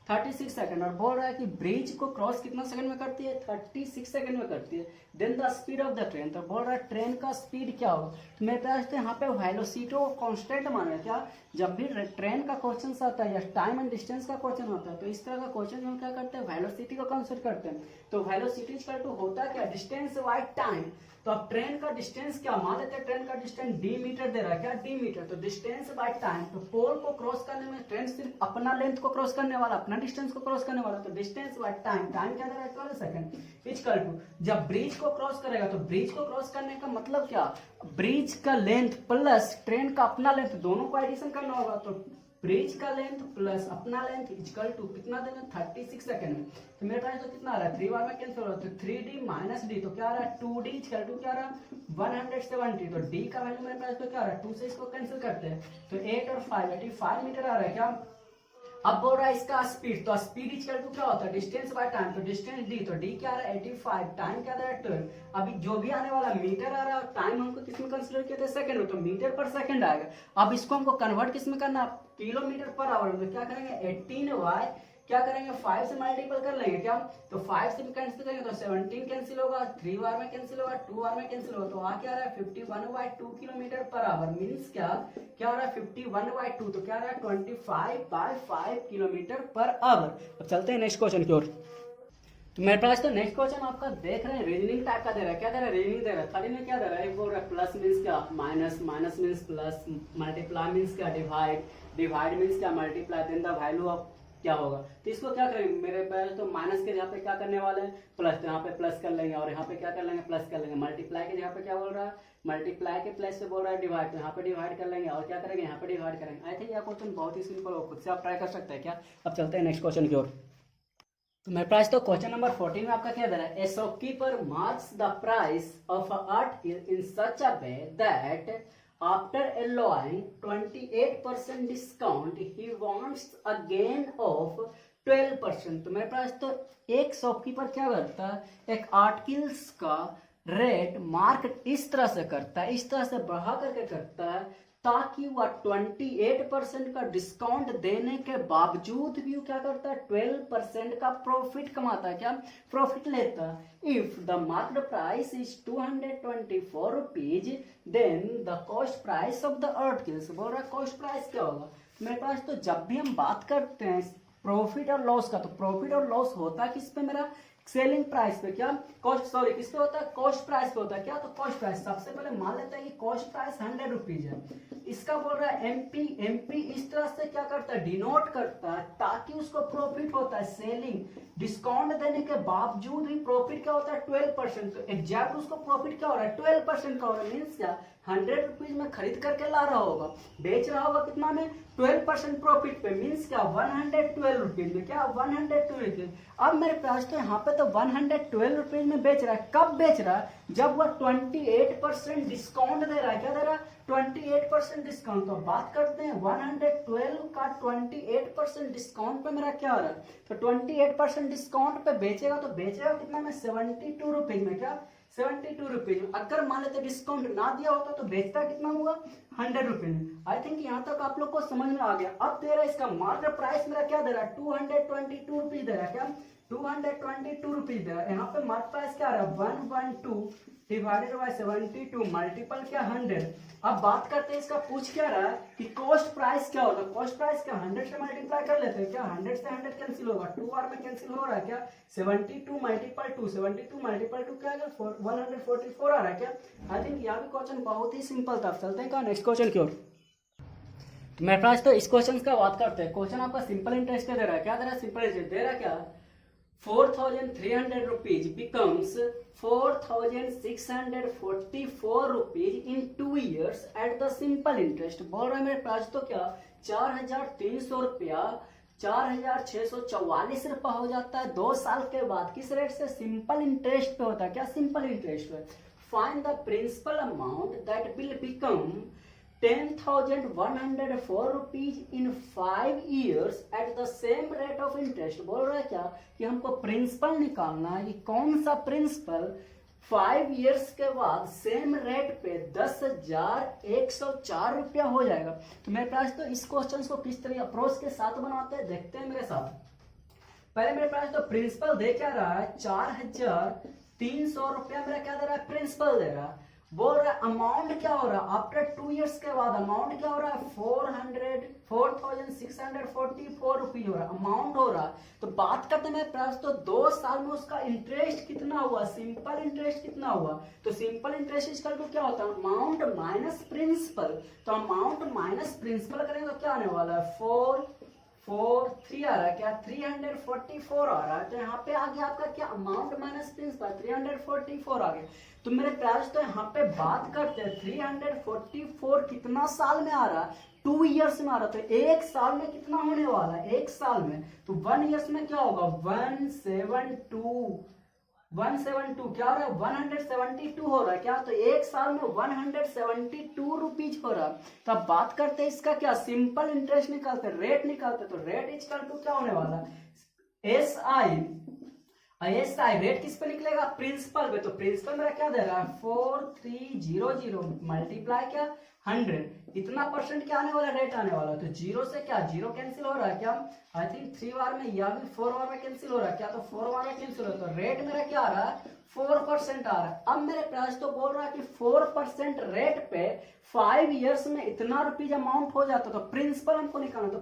36 second, और बोल रहा है कि ब्रिज को क्रॉस कितना सेकंड में करती है 36 सेकंड में करती है, then the speed of the train, तो बोल रहा है ट्रेन का स्पीड क्या होगा, तो मेरे पास तो यहाँ पे वेलोसिटी को कांस्टेंट माना है क्या, जब भी ट्रेन का क्वेश्चन आता है या टाइम एंड डिस्टेंस का क्वेश्चन आता है, तो इस तरह का क्वेश्चन में क्या करते हैं वेलोसिटी को कंसिडर करते हैं, तो वेलोसिटी इक्वल टू होता क्या डिस्टेंस बाय टाइम, तो अब ट्रेन का डिस्टेंस क्या मान लेते हैं, ट्रेन का डिस्टेंस डी मीटर दे रहा है क्या डी मीटर, तो डिस्टेंस बाय टाइम, तो पोल को क्रॉस करने में ट्रेन सिर्फ अपना लेंथ को क्रॉस करने वाला, अपना डिस्टेंस को क्रॉस करने वाला, तो डिस्टेंस बाय टाइम, टाइम क्या दे रहा है 12 सेकंड इक्वल टू, जब ब्रिज को क्रॉस करेगा, तो ब्रिज को क्रॉस करने का मतलब क्या, ब्रिज का लेंथ प्लस ट्रेन का अपना लेंथ, दोनों को एडिशन करना होगा, तो ब्रिज का लेंथ प्लस अपना लेंथ इक्वल टू कितना देना 36 सेकंड में, तो मेरे पास तो कितना आ रहा है 3 बार में कैंसिल हो रहा है, तो 3d माइनस डी, तो क्या आ रहा है 2d इक्वल टू क्या आ रहा है 170, तो d का वैल्यू मेरे पास तो क्या आ रहा है 2 से इसको कैंसिल करते हैं, तो 8 और 5 85 मीटर आ रहा है क्या। अब बोल रहा है इसका स्पीड, तो स्पीड इक्वल टू क्या होता है डिस्टेंस बाय टाइम, तो डिस्टेंस डी, तो डी क्या आ रहा है 85, टाइम क्या आ रहा है 12, अभी जो भी आने वाला मीटर आ रहा है, टाइम हमको किसमें कंसीडर किया था सेकंड में, तो मीटर पर सेकंड आएगा, अब इसको हमको कन्वर्ट किसमें करना किलोमीटर पर आवर, तो क्या करेंगे 18y क्या करेंगे 5 से मल्टीपल कर लेंगे क्या, तो 5 से भी कैंसिल करेंगे तो 17 कैंसिल होगा, 3 बार में कैंसिल होगा, 2 बार में कैंसिल होगा, तो आ क्या आ रहा है 51/2 किलोमीटर पर आवर, मीन्स क्या क्या आ रहा है 51/2, तो क्या आ रहा है 25/5 किलोमीटर पर आवर। अब चलते हैं नेक्स्ट क्वेश्चन की ओर। तो मेरे पास तो नेक्स्ट क्वेश्चन आपका देख रहे हैं रीजनिंग टाइप का दे रहा है, क्या दे रहा है रीजनिंग दे रहा है, खाली में क्या दे रहा है, एक बोल रहा है प्लस मीन्स क्या minus, minus means plus, multiply means क्या डिवाइड, डिवाइड मीन्स क्या multiply, then the value of क्या होगा, तो इसको क्या करेंगे मेरे पास तो माइनस के जगह पे क्या करने वाले हैं प्लस, तो यहाँ पे प्लस कर लेंगे, और यहाँ पे क्या कर लेंगे प्लस कर लेंगे, मल्टीप्लाई के जगह पे क्या बोल रहा है मल्टीप्लाई के प्लस से बोल रहा है डिवाइड, तो यहाँ पे डिवाइड कर लेंगे, और क्या करेंगे यहाँ पे डिवाइड करेंगे। आई थिंक यह क्वेश्चन बहुत ही सिंपल हो, खुद से आप ट्राई कर सकते हैं क्या। अब चलते हैं नेक्स्ट क्वेश्चन की ओर। तो मेरे पास तो क्वेश्चन नंबर 14 में आपका क्या दे रहा है, ए shopkeeper marks the price of a article in such a way that after allowing 28% discount he wants a gain of 12%। तो मेरे पास तो एक शॉपकीपर क्या करता है एक आर्टिकल्स का रेट मार्क इस तरह से करता है, इस तरह से बढ़ा करके करता है ताकि वह 28% का डिस्काउंट देने के बावजूद भी क्या करता है 12% का प्रॉफिट कमाता है, क्या प्रॉफिट लेता है। If the market price is 224 rupees then the cost price of the articles, बोल रहा है कॉस्ट प्राइस क्या होगा। मेरे पास तो जब भी हम बात करते हैं प्रॉफिट और लॉस का, तो प्रॉफिट और लॉस होता किस पे मेरा सेलिंग प्राइस पे, क्या कॉस्ट, सॉरी किस पे होता है, कॉस्ट प्राइस पे होता है, क्या तो कॉस्ट प्राइस। सबसे पहले मान लेते हैं कि कॉस्ट प्राइस 100 रुपीज है, इसका बोल रहा है एमपी। एमपी इस तरह से क्या करता है, डिनोट करता है ताकि उसको प्रॉफिट होता है सेलिंग। डिस्काउंट देने के बावजूद भी प्रॉफिट क्या होता है 12%, तो एग्जैक्ट उसको प्रॉफिट क्या हो रहा है 12% का हो रहा है। मीन्स क्या 100 रुपीज में खरीद करके ला रहा होगा, बेच रहा होगा कितना में 12% प्रॉफिट पे, मीन्स क्या 112 रुपीज में, क्या 112 रुपीज। अब मेरे पास तो यहाँ पे तो 112 रुपीज में बेच रहा है। कब बेच रहा है, जब वह 28% डिस्काउंट दे रहा है, क्या दे रहा है 28% डिस्काउंट। तो बात करते हैं 112 का 28% डिस्काउंट पे मेरा क्या हो रहा है, तो 28% डिस्काउंट पे बेचेगा तो बेचेगा कितना में 72 रुपीज में, क्या 72 रुपीज में। अगर मान लेते डिस्काउंट ना दिया होता तो बेचता कितना होगा 100 रुपीज में। आई थिंक यहाँ तक आप लोग को समझ में आ गया। अब दे रहा है इसका मार्केट प्राइस मेरा क्या दे रहा है 222 रुपीज दे रहा है, क्या 222 रुपीज दे रहा है। यहाँ पे मार्केट प्राइस क्या आ रहा है 112 डिवाइडेड बाय 72 मल्टीपल क्या 100। अब बात करते हैं इसका पूछ क्या रहा है कि कॉस्ट प्राइस क्या होता है। कॉस्ट प्राइस क्या 100 से मल्टीप्लाई कर लेते हैं, क्या 100 से 100 कैंसिल होगा, 2 बार में कैंसिल हो रहा है, क्या 72 मल्टीपल 2, 72 मल्टीपल 2 क्या है 144 आ रहा है, क्या। आई थिंक यहाँ भी क्वेश्चन बहुत ही सिंपल था। चलते हैं क्या नेक्स्ट क्वेश्चन की ओर। मेरे पास तो इस क्वेश्चन का बात करते हैं। क्वेश्चन आपका सिंपल इंटरेस्ट दे रहा है, क्या दे रहा है सिंपल इंटरेस्ट दे रहा है, क्या 4,300 rupees becomes 4,644 rupees in 2 years at the simple interest। बोल रहा है मेरे पास तो क्या 4,300 रुपया 4,644 रुपया हो जाता है 2 साल के बाद। किस रेट से, सिंपल इंटरेस्ट पे होता है, क्या सिंपल इंटरेस्ट पे। Find the principal amount that will become 10,104 rupees in 5 years at the same rate of interest। बोल रहा है क्या कि हमको प्रिंसिपल निकालना है, कि कौन सा प्रिंसिपल 5 years के बाद सेम रेट पे 10,104 रुपया हो जाएगा। तो मेरे पास तो इस क्वेश्चन को किस तरह अप्रोच के साथ बनाते हैं देखते हैं मेरे साथ। पहले मेरे पास तो प्रिंसिपल दे क्या रहा है 4,300 रुपया मेरा क्या दे रहा है प्रिंसिपल दे रहा है। बोल रहा है अमाउंट क्या हो रहा है आफ्टर 2 years के बाद अमाउंट क्या हो रहा है 4,644 रुपीज हो रहा है, अमाउंट हो रहा है। तो बात करते हैं प्राइस तो 2 साल में उसका इंटरेस्ट कितना हुआ, सिंपल इंटरेस्ट कितना हुआ। तो सिंपल इंटरेस्ट इसका तो क्या होता है अमाउंट माइनस प्रिंसिपल। तो अमाउंट माइनस प्रिंसिपल करेंगे तो क्या आने वाला है 443 आ रहा है, क्या 344 आ रहा है। तो यहाँ पे आ गया आपका क्या अमाउंट माइनस प्रिंसिपल 344 आ गया। तो मेरे प्याज तो यहाँ पे बात करते हैं 344 कितना साल में आ रहा है 2 years में आ रहा है। तो 1 साल में कितना होने वाला है 1 साल में, तो 1 years में क्या होगा 172 क्या हो रहा है 172 हो रहा है, क्या तो 1 साल में 172 रुपीज हो रहा है। तो अब बात करते हैं इसका क्या सिंपल इंटरेस्ट निकालते हैं, रेट निकालते, तो रेट इक्वल टू क्या होने वाला है एसआई रेट किस पे निकलेगा प्रिंसिपल पे। तो प्रिंसिपल मेरा क्या दे रहा है 4300 मल्टीप्लाई क्या 100, इतना परसेंट क्या आने वाला रेट आने वाला। तो 0 से क्या 0 कैंसिल हो रहा है, क्या आई थिंक 3 बार में या भी 4 बार में कैंसिल हो रहा है, क्या तो 4 बार में कैंसिल हो रहा है। तो रेट मेरा क्या आ रहा है 4% आ रहा है। अब मेरे प्राइस तो बोल रहा है कि 4% रेट पे 5 years में इतना रुपीज अमाउंट हो जाता। तो प्रिंसिपल हमको निकालना, तो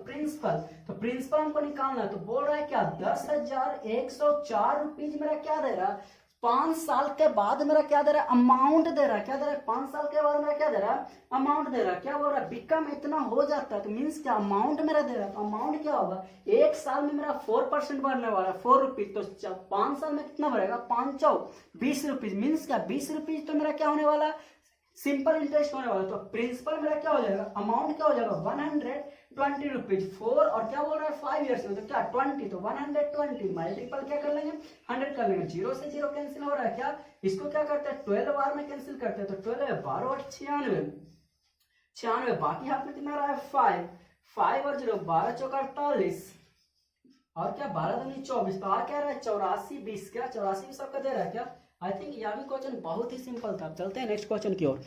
प्रिंसिपल हमको निकालना। तो बोल रहा है क्या 10,104 रुपीज मेरा क्या दे रहा है 5 साल के बाद मेरा क्या दे रहा है अमाउंट दे रहा है, क्या दे रहा है 5 साल के बाद मेरा क्या दे रहा है अमाउंट दे रहा है। क्या बोल रहा है बिकम इतना हो जाता है, तो मीन्स क्या अमाउंट मेरा दे रहा है। तो अमाउंट क्या होगा 1 साल में मेरा 4% बढ़ने वाला है 4 रुपीज। तो 5 साल में कितना बढ़ेगा 5 चौक 20 रुपीज, मीन्स क्या 20 रुपीज तो मेरा क्या होने वाला है सिंपल इंटरेस्ट होने वाला। तो प्रिंसिपल मेरा क्या हो जाएगा अमाउंट क्या हो जाएगा 120 रुपीज 4 और क्या बोल रहा है 5 years में, तो क्या 20, तो 120 मल्टीपल क्या कर लेंगे 100 कर लेंगे। 0 से 0 कैंसिल हो रहा है, क्या इसको क्या करते हैं 12 बार में कैंसिल करते हैं। तो 12 12 और 96 बाकी हाथ में कितना रहा है 5 और 0 12 चौका 48 और क्या 12 दूनी 24। तो आ क्या रहा है 84 20, क्या 84 भी सबका दे रहा है, क्या आई थिंक यह भी क्वेश्चन बहुत ही सिंपल था। चलते हैं नेक्स्ट क्वेश्चन की ओर।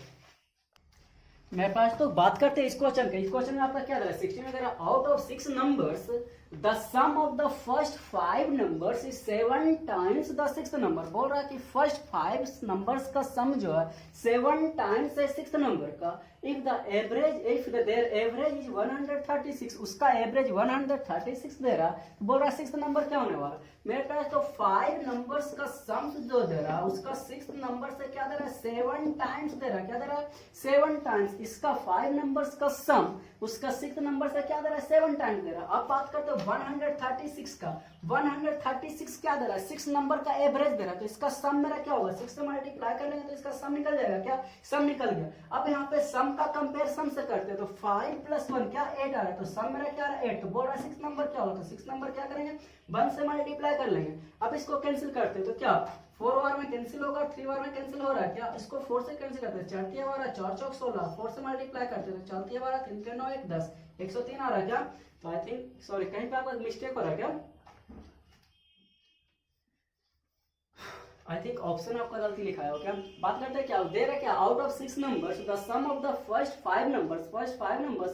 मेरे पास तो बात करते हैं इस क्वेश्चन का। इस क्वेश्चन में आपका क्या दे रहा है 16 में दे रहा है out of 6 numbers the sum of the first 5 numbers is 7 times the 6th number. बोल रहा है कि फर्स्ट 5 नंबर्स का सम जो है 7 टाइम्स है 6th नंबर का। इफ देयर एवरेज इज 136, उसका एवरेज 136 दे रहा, तो बोल रहा है 6th नंबर क्या होने वाला मेरे पास। तो 5 नंबर्स का सम जो दे रहा है उसका 6th नंबर से क्या दे रहा है 7 टाइम्स दे रहा है। क्या दे रहा है 7 टाइम्स। इसका 5 नंबर्स का सम उसका 6th नंबर से क्या दे रहा है 7 टाइम्स दे रहा है। अब बात करते हो 136 का। 136 क्या दे रहा है 6 नंबर का एवरेज दे रहा है। तो इसका सम मेरा क्या होगा 6 से मल्टीप्लाई कर लेंगे तो इसका सम निकल जाएगा। क्या सम निकल गया। अब यहाँ पे सम का कंपेरिजन से करते हैं तो 5 + 1 क्या 8 आ रहा है। तो सम मेरा क्या आ रहा है 8। तो बोल रहा है 6 नंबर क्या होगा। तो 6 नंबर क्या करेंगे 1 से मल्टीप्लाई कर लेंगे। अब इसको कैंसिल करते हैं तो क्या 4 बार में कैंसिल होगा, 3 बार में कैंसिल हो रहा है। क्या इसको 4 से कैंसिल करते हैं 4 × 12 4 × 16, 4 से मल्टीप्लाई करते हैं तो 4 × 12 3 × 9 1 10 103 आ रहा है। क्या तो आई थिंक सॉरी कहीं पे आपका मिस्टेक हो रहा है। क्या आई थिंक ऑप्शन आपका गलती लिखा है। क्या बात करते हैं क्या दे रहा है क्या out of 6 numbers the sum of the first 5 numbers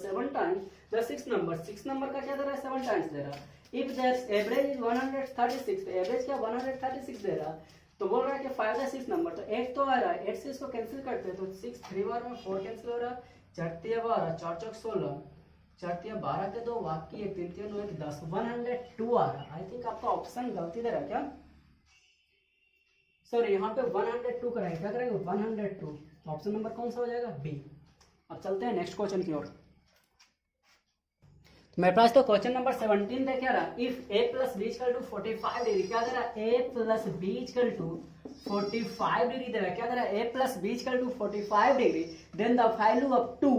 7 times the 6th number. 6 number का क्या दे रहा है 7 टाइम्स दे रहा है। इफ देयर एवरेज इज 136, तो एवरेज क्या 136 दे रहा। तो बोल रहा है कि 5 6 नंबर। तो 8 तो आ रहा है 8 से इसको कैंसिल करते हैं तो 6 3 बार में 4 कैंसिल हो रहा है 4 × 12 4 × 16 4 × 12 के 2 बाकी 1 3 × 9 1 10 102 आ रहा है। आई थिंक आपका ऑप्शन गलती दे रहा है। क्या सॉरी यहाँ पे 102 कराएंगे। क्या करेंगे 102। ऑप्शन नंबर कौन सा हो जाएगा बी। अब चलते हैं नेक्स्ट क्वेश्चन की ओर। तो मेरे पास तो क्वेश्चन नंबर 17 है। क्या रहा इफ a + b = 45 डिग्री। क्या दे रहा a + b = 45 डिग्री दे रहा है। क्या दे रहा a + b = 45 degree then the value of 2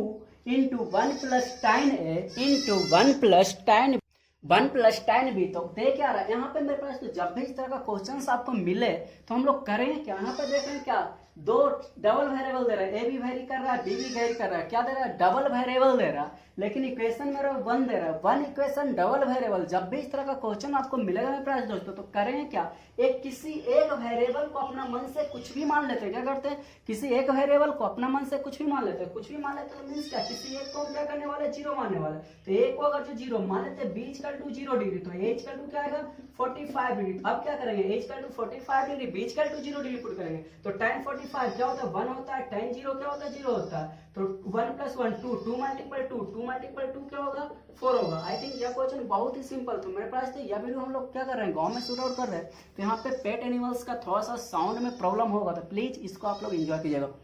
× 1 + tan a × 1 + tan 1 + tan b। तो देख क्या रहा है यहाँ पे मेरे पास तो जब भी इस तरह का क्वेश्चन आपको मिले तो हम लोग करें क्या यहाँ पे देख रहे हैं क्या 2 डबल वेरिएबल दे रहा है। ए भी वेरी कर रहा है बी भी वेरी कर रहा है। क्या दे रहा है डबल वेरिएबल दे रहा है लेकिन इक्वेशन मेरा 1 दे रहा है। 1 इक्वेशन डबल वेरिएबल। जब भी इस तरह का क्वेश्चन आपको मिलेगा मेरे पास दोस्तों तो करें क्या किसी एक वेरिएबल को अपना मन से कुछ भी मान लेते हैं। क्या करते हैं किसी एक वेरिएबल को अपना मन से कुछ भी मान लेते हैं। कुछ भी मान लेते हैं मीन्स क्या किसी एक को क्या करने वाले 0 मानने वाले। तो एक को अगर जो 0 मान लेते हैं b = 0 डिग्री तो a = क्या आएगा 45 डिग्री। अब क्या करेंगे a = 45 degree b = 0 degree put करेंगे तो tan 45 क्या होता है 1 होता है tan 0 क्या होता है 0 होता है। तो 1 + 1 2 2 × 2 2 × 2 क्या होगा 4 होगा। आई थिंक यह क्वेश्चन बहुत ही सिंपल। तो मेरे पास तो यह वीडियो हम लोग क्या कर रहे हैं गांव में शूट आउट कर रहे हैं तो यहाँ पे पेट एनिमल्स का थोड़ा सा साउंड में प्रॉब्लम होगा तो प्लीज इसको आप लोग एंजॉय कीजिएगा। तो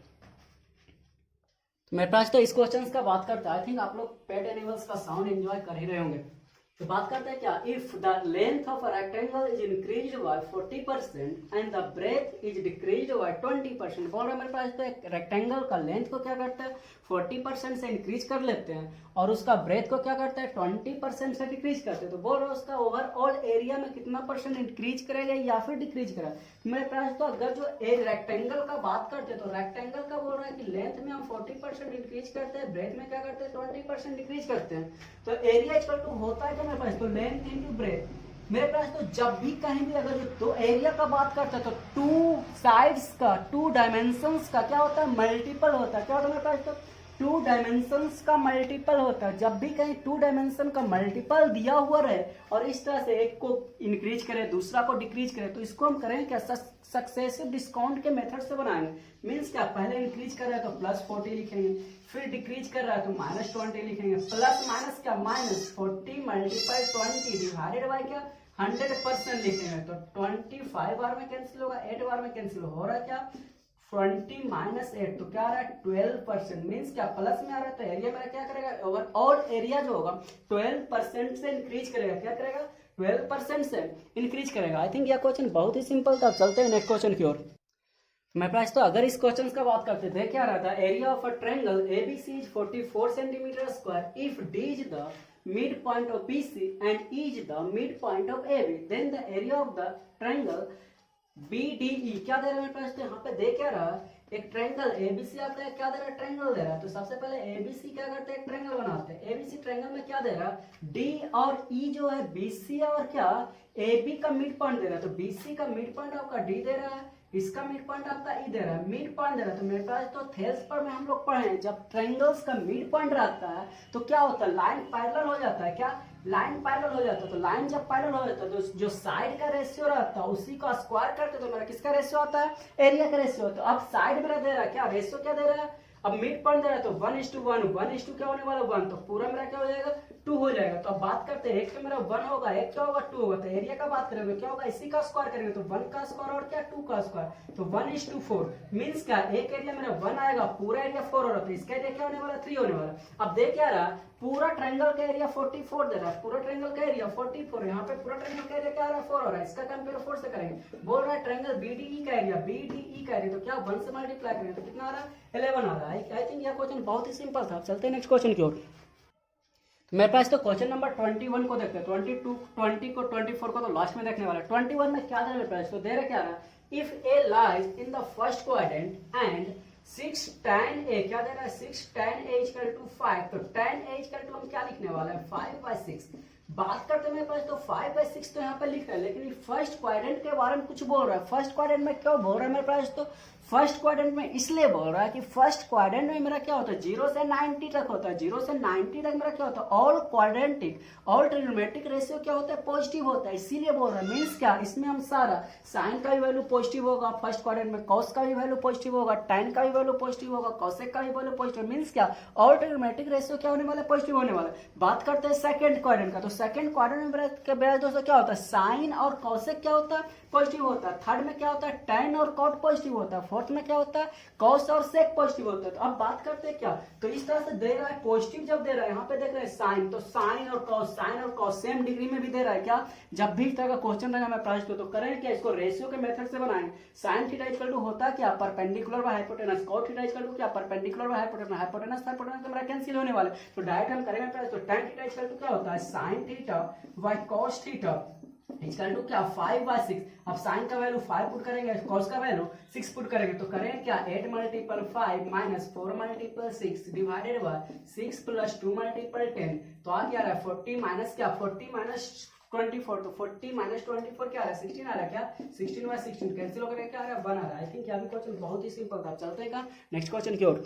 मेरे पास तो इस क्वेश्चन का बात करता है। आई थिंक आप लोग पेट एनिमल्स का साउंड एंजॉय कर ही रहे होंगे। तो बात करते हैं क्या if the length of a rectangle is increased by 40% and the breadth is decreased by 20%। बोल रहे मेरे पास तो एक रेक्टेंगल का लेंथ को क्या करते हैं 40% से इंक्रीज कर लेते हैं और उसका ब्रेथ को क्या करता है 20% से डिक्रीज करते हैं। तो बोल रहे उसका ओवरऑल एरिया में कितना % इंक्रीज करेगा या फिर डिक्रीज करेगा। तो मेरे पास तो अगर जो रेक्टेंगल का बात करते हैं तो रेक्टेंगल का बोल रहा है कि लेंथ में हम 40% इंक्रीज करते हैं ब्रेथ में क्या करते हैं 20% डिक्रीज करते हैं। तो एरिया इक्वल टू होता है मेरे पास तो लेंथ × ब्रेथ। मेरे पास तो जब भी कहीं भी अगर तो एरिया का बात करते हैं तो 2 साइड्स का 2 डायमेंशंस का क्या होता है मल्टीपल होता है। क्या होता है मेरे पास तो 2 डायमेंशंस का मल्टीपल होता है। जब भी कहीं 2 डायमेंशन का मल्टीपल दिया हुआ रहे और इस तरह से एक को इंक्रीज करे दूसरा को डिक्रीज करे तो इसको हम करेंगे क्या सक्सेसिव डिस्काउंट के मेथड से बनाएंगे। मीन्स क्या पहले इंक्रीज कर रहा है तो +40 लिखेंगे फिर डिक्रीज कर रहा है तो -20 लिखेंगे प्लस माइनस क्या -40 × 20 डिवाइडेड बाय क्या 100% लिखेंगे। तो 25 बार में कैंसिल होगा 8 बार में कैंसिल हो रहा है क्या 20 - 8 तो क्या आ रहा है 12%। मीन्स क्या प्लस में आ रहा है तो एरिया मेरा क्या करेगा ओवरऑल एरिया जो होगा 12% से इंक्रीज करेगा। क्या करेगा 12% से इंक्रीज करेगा। आई थिंक यह क्वेश्चन बहुत ही सिंपल था। चलते हैं नेक्स्ट क्वेश्चन की ओर। मेरे पास तो अगर इस क्वेश्चन का बात करते थे क्या रहता है area of a triangle ABC is 44 cm² if D is the mid point of BC and E is the mid point of AB then the area of the triangle BDE क्या दे रहा है मेरे पास तो यहाँ पे दे क्या रहा है एक ट्रायंगल ABC आपका क्या दे रहा है ट्रायंगल दे रहा है। तो सबसे पहले ABC क्या करते हैं एक ट्रायंगल बनाते हैं। ABC ट्रायंगल में क्या दे रहा है D और E जो है BC और क्या AB का मिड पॉइंट दे रहा है। तो BC का मिड पॉइंट आपका D दे रहा है इसका मिड पॉइंट आपका ई दे रहा है मिड पॉइंट दे रहा है। तो मेरे पास तो थेल्स पर में हम लोग पढ़े हैं जब ट्रायंगल्स का मिड पॉइंट रहता है तो क्या होता है लाइन पैरेलल हो जाता है। क्या लाइन पैरेलल हो जाता है, तो लाइन जब पैरेलल हो जाता है तो जो साइड का रेशियो रहता है उसी को स्क्वायर करते तो मेरा किसका रेशियो आता है, एरिया का रेशियो। तो अब साइड मेरा दे रहा है क्या, रेशियो क्या दे रहा है, अब मिड पॉइंट दे रहा है तो 1:1, 1:2 क्या होने वाला 1, तो पूरा मेरा क्या हो जाएगा 2 हो जाएगा। तो अब बात करते हैं, एक तो मेरा 1 होगा, एक क्या होगा 2 होगा, तो एरिया का बात करेंगे क्या होगा, इसी का स्क्वायर करेंगे तो 1 का स्क्वायर और क्या 2 का स्क्वायर, तो 1:4 मीन्स क्या, एक एरिया मेरा 1 आएगा, पूरा एरिया 4 हो रहा है, तो इसका एरिया क्या होने वाला 3 होने वाला। अब देख क्या रहा, पूरा ट्रायंगल का एरिया 44 दे रहा है, पूरा ट्रायंगल का एरिया 44, यहाँ पे पूरा ट्रायंगल का एरिया क्या आ रहा है 4 हो रहा है, इसका कंपेयर 4 से करेंगे। बोल रहा है ट्रायंगल BDE का एरिया, BDE का एरिया तो क्या 1 से मल्टीप्लाई करेंगे तो कितना आ रहा है 11 आ रहा है। आई थिंक यह क्वेश्चन बहुत ही सिंपल था। चलते हैं नेक्स्ट क्वेश्चन की ओर। मेरे पास तो क्वेश्चन नंबर 21 को देखते हैं, 22, 20 को 24 को तो लास्ट में देखने वाला है। 21 में क्या दे रहा है मेरे पास, तो दे रहा क्या रहा, if A lies in the first quadrant and 6 tan a, क्या दे रहा है 6 tan a इक्वल टू 5, तो tan a इक्वल टू हम क्या लिखने वाला है 5/6। बात करते हैं मेरे पास तो 5/6 तो यहाँ पे लिख रहा है, लेकिन फर्स्ट क्वाड्रेंट के बारे में कुछ बोल रहा है। फर्स्ट क्वाड्रेंट में क्यों बोल रहा है मेरे पास, तो फर्स्ट क्वाड्रेंट में इसलिए बोल रहा है कि फर्स्ट क्वाड्रेंट में मेरा क्या होता है 0 से 90 तक होता है, 0 से 90 तक मेरा क्या होता है ऑल क्वाड्रेंटिक, ऑल ट्रिग्नोमेट्रिक रेशियो क्या होता है पॉजिटिव होता है, इसीलिए बोल रहा है। मीन्स क्या, इसमें हम सारा साइन का भी वैल्यू पॉजिटिव होगा फर्स्ट क्वाड्रेंट में, कॉस का भी वैल्यू पॉजिटिव होगा, tan का भी वैल्यू पॉजिटिव होगा, कॉसेक का भी वैल्यू पॉजिटिव। मीन्स क्या, ऑल ट्रिग्नोमेट्रिक रेशियो क्या होने वाला है पॉजिटिव होने वाला है। बात करते हैं सेकंड क्वाड्रेंट का, तो सेकंड क्वाड्रेंट में दोस्तों क्या होता है साइन और कॉसेक क्या होता है पॉजिटिव होता है, थर्ड में क्या होता है tan और cot पॉजिटिव होता है, फोर्थ में क्या होता है cos और sec पॉजिटिव होता है। तो अब बात करते हैं क्या, तो इस तरह से दे रहा है पॉजिटिव, जब दे रहा है यहाँ पे देख रहे हैं साइन, तो साइन और cos सेम डिग्री में भी दे रहा है क्या, जब भी इस तरह का क्वेश्चन रहेगा मैं प्राइस तो करें क्या, इसको रेशियो के मेथड से बनाएंगे। साइन थीटा इक्वल टू होता क्या perpendicular by hypotenuse, cot theta equal to क्या perpendicular by hypotenuse, hypotenuse hypotenuse तो मेरा कैंसिल होने वाले, तो डायरेक्ट हम करेंगे प्राइस तो tan थीटा इक्वल टू क्या होता है sin theta by cos theta equal to क्या 5/6। अब साइन का वैल्यू 5 पुट करेंगे, कॉस का वैल्यू 6 पुट करेंगे, तो करेंगे क्या 8 × 5 - 4 × 6 डिवाइडेड बाय 6 + 2 × 10, तो आ क्या रहा है 40 माइनस क्या 40 - 24, तो 40 - 24 क्या आ रहा है 16 आ रहा है, क्या 16/16 कैंसिल होकर क्या आ रहा है 1 आ रहा है। आई थिंक यहाँ भी क्वेश्चन बहुत ही सिंपल था। चलते हैं नेक्स्ट क्वेश्चन की ओर।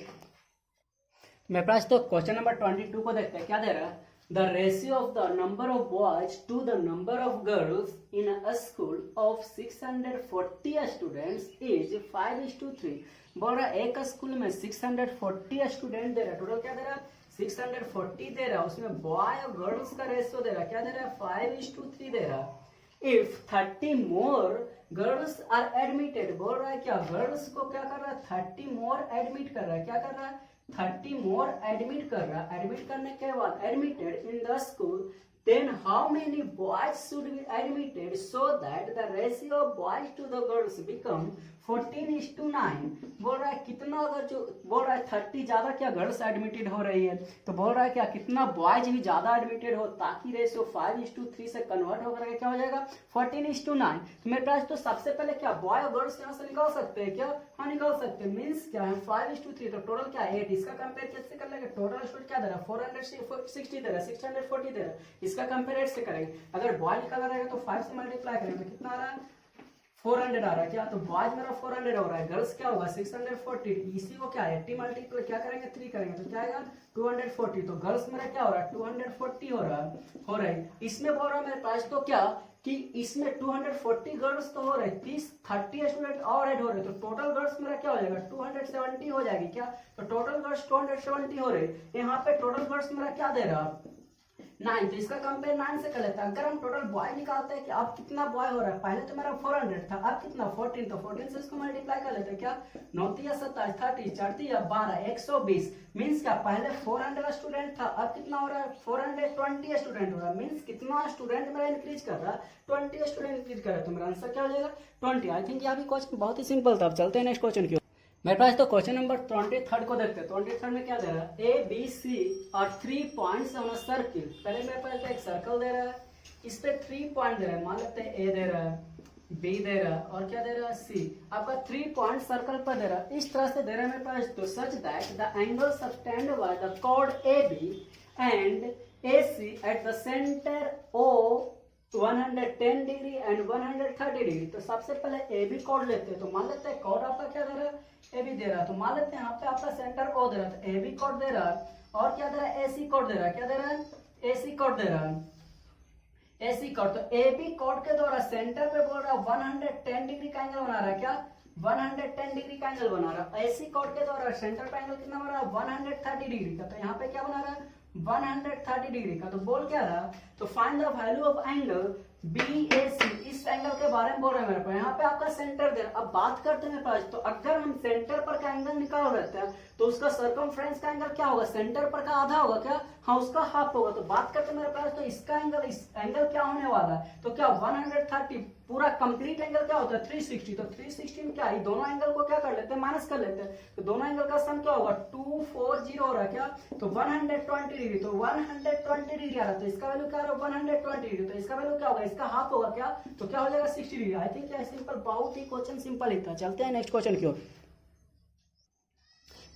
मेरे पास तो क्वेश्चन नंबर 22 को देखते हैं, क्या दे रहा है, the ratio of the number of boys to the number of girls in a school of 640 students is 5:3। बोल रहा है एक स्कूल में 640 स्टूडेंट दे रहा है, टोटल क्या दे रहा है 640 दे रहा है, उसमें बॉय और गर्ल्स का रेशियो दे रहा है, क्या दे रहा है 5:3 दे रहा है। If 30 more girls are admitted, बोल रहा है क्या गर्ल्स को क्या कर रहा है 30 मोर एडमिट कर रहा है, क्या कर रहा है 30 मोर एडमिट कर रहा है। एडमिट करने के बाद admitted in the school, then how many boys should be admitted so that the ratio of boys to the girls become 14:9। बोल रहा है कितना, अगर जो बोल रहा है 30 ज्यादा क्या गर्ल्स एडमिटेड हो रही है, तो बोल रहा है क्या कितना बॉयज भी ज्यादा एडमिटेड हो, ताकि रेशियो 5:3 से कन्वर्ट होकर क्या हो जाएगा 14:9। तो मेरे पास तो सबसे पहले क्या बॉय और गर्ल्स यहाँ से निकाल सकते हैं क्या, हाँ निकाल सकते हैं। मीन्स क्या है 5:3, तो टोटल क्या 8, इसका कंपेयर कैसे कर लेंगे, टोटल स्टूडेंट क्या दे रहा है 460 दे रहा है, 640 दे रहा है, इसका कंपेयर 8 से करेंगे। अगर बॉय निकाला रहेगा तो 5 से मल्टीप्लाई करेंगे तो कितना आ रहा है 400 आ रहा है क्या, तो बॉयज मेरा 400 हो रहा है, गर्ल्स क्या होगा 640, इसी को क्या 80 मल्टीप्लाई क्या करेंगे 3 करेंगे तो क्या आएगा 240, तो गर्ल्स मेरा क्या हो रहा है 240 हो रहा है। इसमें बोल रहा है मेरे पास तो क्या कि इसमें 240 गर्ल्स तो हो रहे, 30 स्टूडेंट और ऐड हो रहे, तो टोटल गर्ल्स मेरा क्या हो जाएगा 270 हो जाएगी क्या, तो टोटल गर्ल्स 270 हो रहे। यहाँ पे टोटल गर्ल्स मेरा क्या दे रहा 9, तो इसका कंपेयर 9 से कर लेते हैं। अगर हम टोटल बॉय निकालते हैं कि अब कितना बॉय हो रहा है, पहले तो मेरा 400 था, अब कितना 14, तो 14 से इसको मल्टीप्लाई कर लेते हैं क्या 9 × 27 30 4 × 12 120। मीन्स क्या पहले 400 स्टूडेंट था, अब कितना हो रहा है 420 स्टूडेंट हो रहा है। मीन्स कितना स्टूडेंट मेरा इंक्रीज कर रहा है 20 स्टूडेंट इंक्रीज कर रहा है, तो मेरा आंसर क्या हो जाएगा 20। आई थिंक यहाँ भी क्वेश्चन बहुत ही सिंपल था। अब चलते हैं नेक्स्ट क्वेश्चन की। मेरे पास तो क्वेश्चन नंबर 23 को देखते हैं। 23 में क्या दे रहा है ए बी सी और 3 पॉइंट्स ऑन अ सर्किल। पहले मेरे पास एक सर्कल दे रहा है, इस पे 3 पॉइंट दे रहा है, मान लेते हैं ए दे रहा है बी दे रहा है और क्या दे रहा है सी। आपका 3 पॉइंट सर्कल पर दे रहा है, इस तरह से दे रहा है मेरे पास, तो such that the angle subtended by the chord A B and A C at the centre O 110 degree and 130 degree. तो सबसे पहले ए बी कॉर्ड लेते हैं, तो मान लेते हैं कॉर्ड आपका क्या दे रहा है ए बी दे रहा है, तो मान लेते हैं यहाँ पे आपका सेंटर ओ दे रहा है, तो ए बी कॉर्ड दे रहा है और क्या दे रहा है ए सी कॉर्ड दे रहा है, क्या दे रहा है ए सी कॉर्ड दे रहा है। एसी कॉर्ड, तो एबी कॉर्ड के द्वारा सेंटर पे बोल रहा है 110 डिग्री का एंगल बना रहा है, क्या 110 डिग्री का एंगल बना रहा है। एसी कॉर्ड के द्वारा सेंटर पे एंगल कितना बना रहा है 130 डिग्री का, तो यहाँ पे क्या बना रहा है 130 डिग्री का। तो बोल क्या रहा, तो find the value of angle BAC, इस एंगल के बारे में बोल रहे हैं मेरे पास। यहाँ पे आपका सेंटर दे, अब बात करते हैं मेरे पास, तो अगर हम सेंटर पर का एंगल निकाल रहते हैं तो उसका सर्कमफ्रेंस का एंगल क्या होगा, सेंटर पर का आधा होगा क्या, हाँ उसका हाफ होगा। तो बात करते हैं मेरे पास, तो इसका एंगल, इस एंगल क्या होने वाला है, तो क्या 130, पूरा कंप्लीट एंगल क्या होता है 360, तो 360 में क्या है, दोनों एंगल को क्या कर लेते हैं माइनस कर लेते हैं, तो दोनों एंगल का सम क्या होगा 240 हो रहा है क्या, तो 120 डिग्री, तो 120 डिग्री आ रहा है, तो इसका वैल्यू क्या आ रहा है 120 डिग्री, तो इसका वैल्यू क्या होगा, इसका हाफ होगा क्या, तो क्या हो जाएगा 60 डिग्री। आई थिंक क्या सिंपल, बहुत ही क्वेश्चन सिंपल ही था। चलते हैं नेक्स्ट क्वेश्चन की ओर।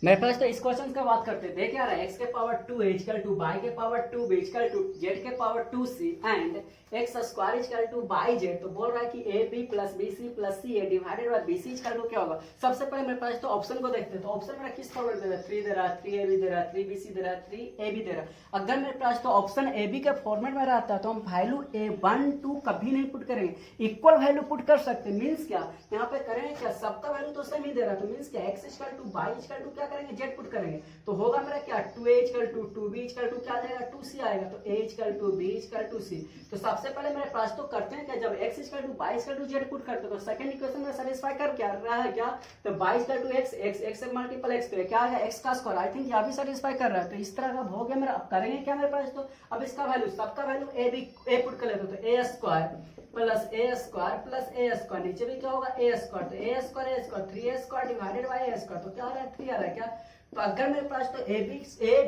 मेरे पास तो इस क्वेश्चन का बात करते थे, क्या रहा है x के पावर 2 इक्वल टू y के power 2 b equal to z के power 2c and x square equal to by z. तो बोल रहा है कि ab plus bc plus ca divided by bc equal to क्या होगा। सबसे पहले मेरे पास तो ऑप्शन को देखते हैं, तो ऑप्शन मेरा किस फॉर्मेट दे रहा है 3 दे रहा है, 3ab दे रहा है, 3bc दे रहा है, 3ab दे रहा है। अगर मेरे पास तो ऑप्शन ab के फॉर्मेट में रहता है तो हम वैल्यू a1 2 कभी नहीं पुट करेंगे, इक्वल वैल्यू पुट कर सकते हैं। मींस क्या यहाँ पे करेंगे क्या, सबका वैल्यू तो सेम ही दे रहा है, तो मींस क्या x equal to y equal to क्या करेंगे z पुट करेंगे, तो होगा मेरा क्या 2a equal to 2b equal to क्या आ जाएगा 2c आएगा, तो a equal to b equal to c। तो सबसे पहले मेरे पास तो करते हैं क्या, जब x equal to y equal to z put करते हैं तो सेकंड इक्वेशन में सैटिस्फाई कर क्या रहा है क्या, तो y इक्वल टू x से मल्टीपल x पे क्या आ गया x का स्क्वायर। आई थिंक यह भी सैटिस्फाई कर रहा है, तो इस तरह का हो गया मेरा। अब करेंगे क्या मेरे पास, तो अब इसका वैल्यू, सबका वैल्यू a पुट कर लेते हैं, तो a square plus A square plus A square, नीचे भी क्या होगा ए स्क्वायर, तो A square 3a square divided by A square, तो क्या आ रहा है 3 आ रहा है क्या। तो अगर मेरे पास तो ए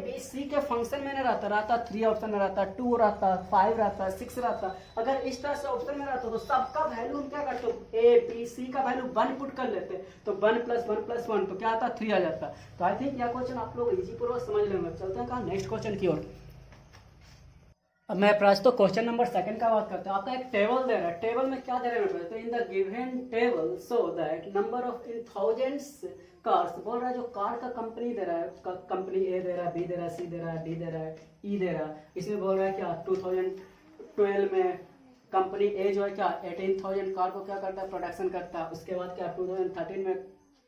बी सी के फंक्शन में रहता 3 ऑप्शन में रहता, 2 रहता, 5 रहता, 6 रहता, अगर इस तरह से ऑप्शन में रहता तो सबका वैल्यू हम क्या करते, ए बी सी का वैल्यू 1 पुट कर लेते, तो 1 प्लस 1 तो क्या आता 3 आ जाता। तो आई थिंक यह क्वेश्चन आप लोग इजी पूर्वक समझ लेंगे। चलते हैं कहाँ नेक्स्ट क्वेश्चन की ओर। अब मैं प्राइस तो क्वेश्चन नंबर 2 का बात करता हूँ। आपका एक टेबल दे रहा है, टेबल में क्या दे रहा है, तो in the given table so that number of in thousands cars, बोल रहा है जो कार का कंपनी दे रहा है, कंपनी ए दे रहा है, बी दे रहा है, सी दे रहा है, डी दे रहा है, ई दे रहा है। इसमें बोल रहा है क्या 2012 में कंपनी ए जो है क्या 18,000 कार को क्या करता है प्रोडक्शन करता है। उसके बाद क्या 2013 में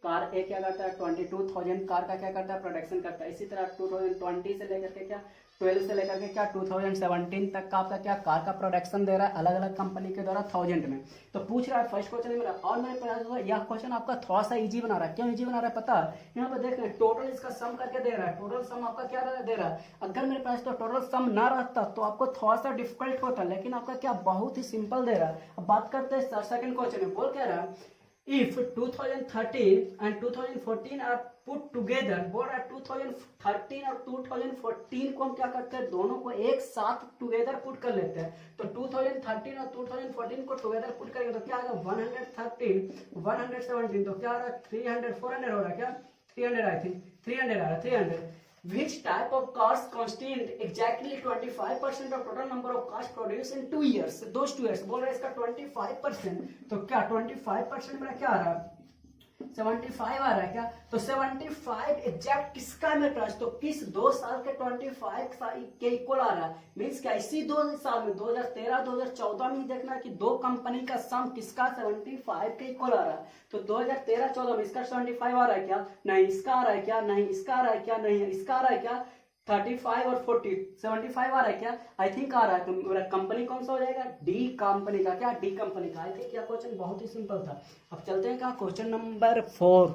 कार ए क्या करता है 22,000 कार का क्या करता है प्रोडक्शन करता है। इसी तरह 2020 से लेकर के क्या 12 से लेकर के क्या 2017 तक का आपका क्या कार का प्रोडक्शन दे रहा है अलग अलग कंपनी के द्वारा 1000 में। तो पूछ रहा है फर्स्ट क्वेश्चन मेरा, और मेरे पास यह क्वेश्चन आपका थोड़ा सा इजी बना रहा है। क्यों इजी बना रहा है पता है, यहाँ पे देख रहे हैं टोटल इसका सम करके दे रहा है, टोटल सम आपका क्या दे रहा है। अगर मेरे पास तो टोटल सम ना रहता तो आपको थोड़ा सा डिफिकल्ट होता, लेकिन आपका क्या बहुत ही सिंपल दे रहा है। अब बात करते हैं सेकंड क्वेश्चन में, बोल क्या रहा है if 2013 and 2014 are put together, बोल रहा है 2013 और 2014 को हम क्या करते हैं दोनों को एक साथ टुगेदर पुट कर लेते हैं। तो 2013 और 2014 को टुगेदर पुट करेंगे तो क्या आएगा 113 117, तो क्या आ रहा है 300 400 हो रहा है क्या 300, आई थिंक 300 आ रहा है 300। Which type of cars constitute exactly 25% of total number of cars produced in 2 years? Those 2 years बोल रहा है इसका 25%, तो क्या 25% मेरा क्या आ रहा है 75 आ रहा है क्या। तो 75 एग्जैक्ट किसका है मेरे पास, तो किस 2 साल के 25 के इक्वल आ रहा है। मीन्स क्या इसी 2 साल में 2013 2014 में देखना कि 2 कंपनी का सम किसका 75 के इक्वल आ रहा है। तो 2013-14 में इसका 75 आ रहा है क्या, नहीं इसका आ रहा है क्या, नहीं इसका आ रहा है क्या, नहीं इसका आ रहा है क्या 35 और 40 75 आ रहा है क्या, आई थिंक आ रहा है। तो मेरा कंपनी कौन सा हो जाएगा डी कंपनी का, क्या डी कंपनी का। आई थिंक यह क्वेश्चन बहुत ही सिंपल था। अब चलते हैं कहाँ क्वेश्चन नंबर 4।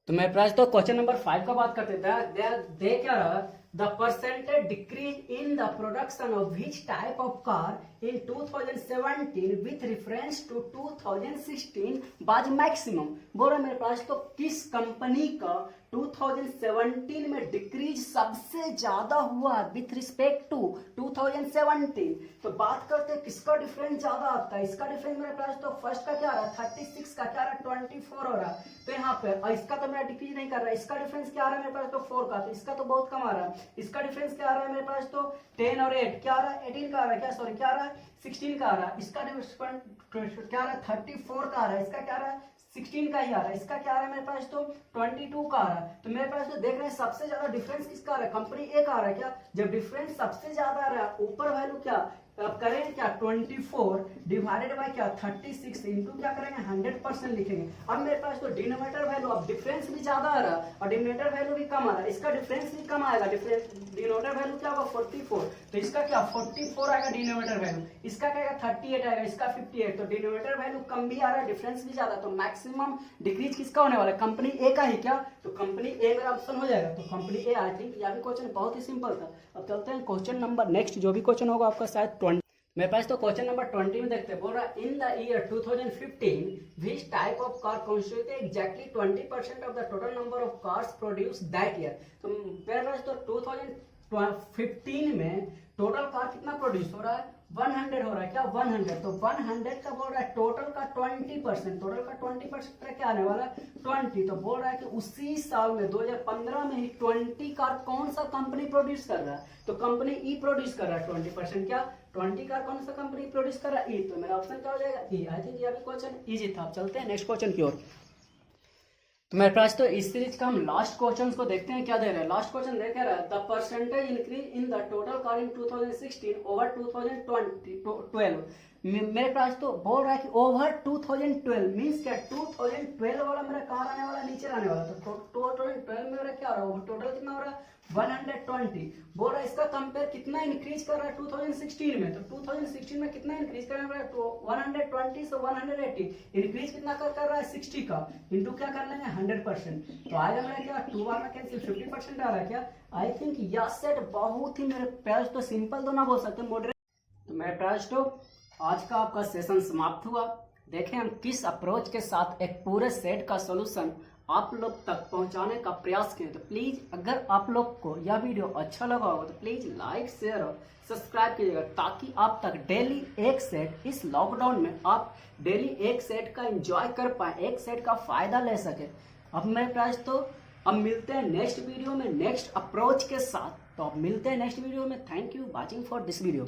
तो मेरे पास तो क्वेश्चन नंबर 5 का बात करते थे। दे क्या रहा the percentage decrease in the production of which type of car in 2017 with reference to 2016 was maximum। बोल रहा मेरे पास तो किस कंपनी का 2017 में डिक्रीज सबसे ज्यादा हुआ विथ रिस्पेक्ट टू 2017। तो बात करते हैं किसका डिफरेंस ज्यादा आता है। इसका डिफरेंस मेरे पास तो फर्स्ट का क्या आ रहा है 36 का क्या आ रहा है 24 हो रहा है। तो यहाँ पे इसका तो मेरा डिक्रीज नहीं कर रहा है। इसका डिफरेंस क्या आ रहा है मेरे पास तो 4 का, तो इसका तो बहुत कम आ रहा है। इसका डिफरेंस क्या आ रहा है मेरे पास तो 10 और 8 क्या आ रहा है 18 का आ रहा है क्या, सॉरी क्या आ रहा है 16 का आ रहा है। इसका डिफरेंस क्या आ रहा है 34 का आ रहा है। इसका क्या आ रहा है 16 का ही आ रहा है। इसका क्या आ रहा है मेरे पास तो 22 का आ रहा है। तो मेरे पास तो देख रहे हैं सबसे ज्यादा डिफरेंस किसका आ रहा है कंपनी ए का आ रहा है क्या। जब डिफरेंस सबसे ज्यादा आ रहा है ऊपर वैल्यू क्या तो अब करेंगे क्या 24 डिवाइडेड बाय क्या 36 इंटू क्या करेंगे 100% लिखेंगे। अब मेरे पास तो डिनोमिनेटर वैल्यू, अब डिफरेंस भी ज्यादा आ रहा है और डिनोमिनेटर वैल्यू भी कम आ रहा है, इसका डिफरेंस भी कम आएगा। डिनोमिनेटर वैल्यू क्या होगा 44, तो इसका क्या 44 आएगा डिनोमिनेटर वैल्यू, इसका क्या आएगा 38 आएगा, इसका 58। तो डिनोमिनेटर वैल्यू कम भी आ रहा है, डिफरेंस भी ज्यादा, तो मैक्सिमम डिक्रीज किसका होने वाला है, कंपनी ए का ही क्या, तो कंपनी ए मेरा ऑप्शन हो जाएगा। तो कंपनी ए, आई थिंक यह भी क्वेश्चन बहुत ही सिंपल था। अब चलते हैं क्वेश्चन नंबर नेक्स्ट, जो भी क्वेश्चन होगा आपका शायद 20 मेरे पास। तो क्वेश्चन नंबर 20 में देखते हैं, बोल रहा है in the year 2015 which type of car constitute exactly 20% of the total number of cars produce that year. तो मेरे पास तो 2015 में टोटल कार कितना प्रोड्यूस हो रहा है 100 हो रहा है क्या 100, तो 100 का बोल रहा है टोटल का 20%, टोटल का 20% का क्या आने वाला है 20। तो बोल रहा है कि उसी साल में 2015 में ही 20 कार कौन सा कंपनी प्रोड्यूस कर रहा है, तो कंपनी ई प्रोड्यूस कर रहा है 20%, क्या 20 कार कौन सा कंपनी प्रोड्यूस कर रहा है ई, तो मेरा ऑप्शन क्या हो जाएगा ई। आई थिंक ये भी क्वेश्चन इजी था। अब चलते हैं नेक्स्ट क्वेश्चन की ओर। तो मेरे पास तो इस सीरीज का हम लास्ट क्वेश्चन को देखते हैं क्या दे रहा है। लास्ट क्वेश्चन देख रहा है the percentage increase in the total car in 2016 over 2012। मेरे पास तो बोल रहा है कि ओवर 2012 मीन्स क्या 2012 वाला मेरा कार आने वाला नीचे आने वाला, तो 2012 में मेरा क्या हो रहा है टोटल कितना हो रहा है 120। बोल रहा है इसका कंपेयर कितना इंक्रीज कर रहा है 2016 में, तो 2016 में कितना इंक्रीज कर रहा है तो 120 से 180 इंक्रीज कितना कर रहा है 60 का इंटू क्या कर लेंगे 100%, तो आएगा मेरा क्या 2 बार में कैंसिल 50% आ रहा है क्या। आई थिंक यह सेट बहुत ही मेरे पास तो सिंपल तो ना बोल सकते मॉडरेट। तो मेरे पास तो आज का आपका सेशन समाप्त हुआ। देखें हम किस अप्रोच के साथ एक पूरे सेट का सॉल्यूशन आप लोग तक पहुंचाने का प्रयास करें। तो प्लीज अगर आप लोग को यह वीडियो अच्छा लगा होगा तो प्लीज लाइक शेयर और सब्सक्राइब कीजिएगा, ताकि आप तक डेली एक सेट, इस लॉकडाउन में आप डेली एक सेट का एंजॉय कर पाए, एक सेट का फायदा ले सके। अब मेरे पास तो अब मिलते हैं नेक्स्ट वीडियो में नेक्स्ट अप्रोच के साथ। तो अब मिलते हैं नेक्स्ट वीडियो में। Thank you watching for this video.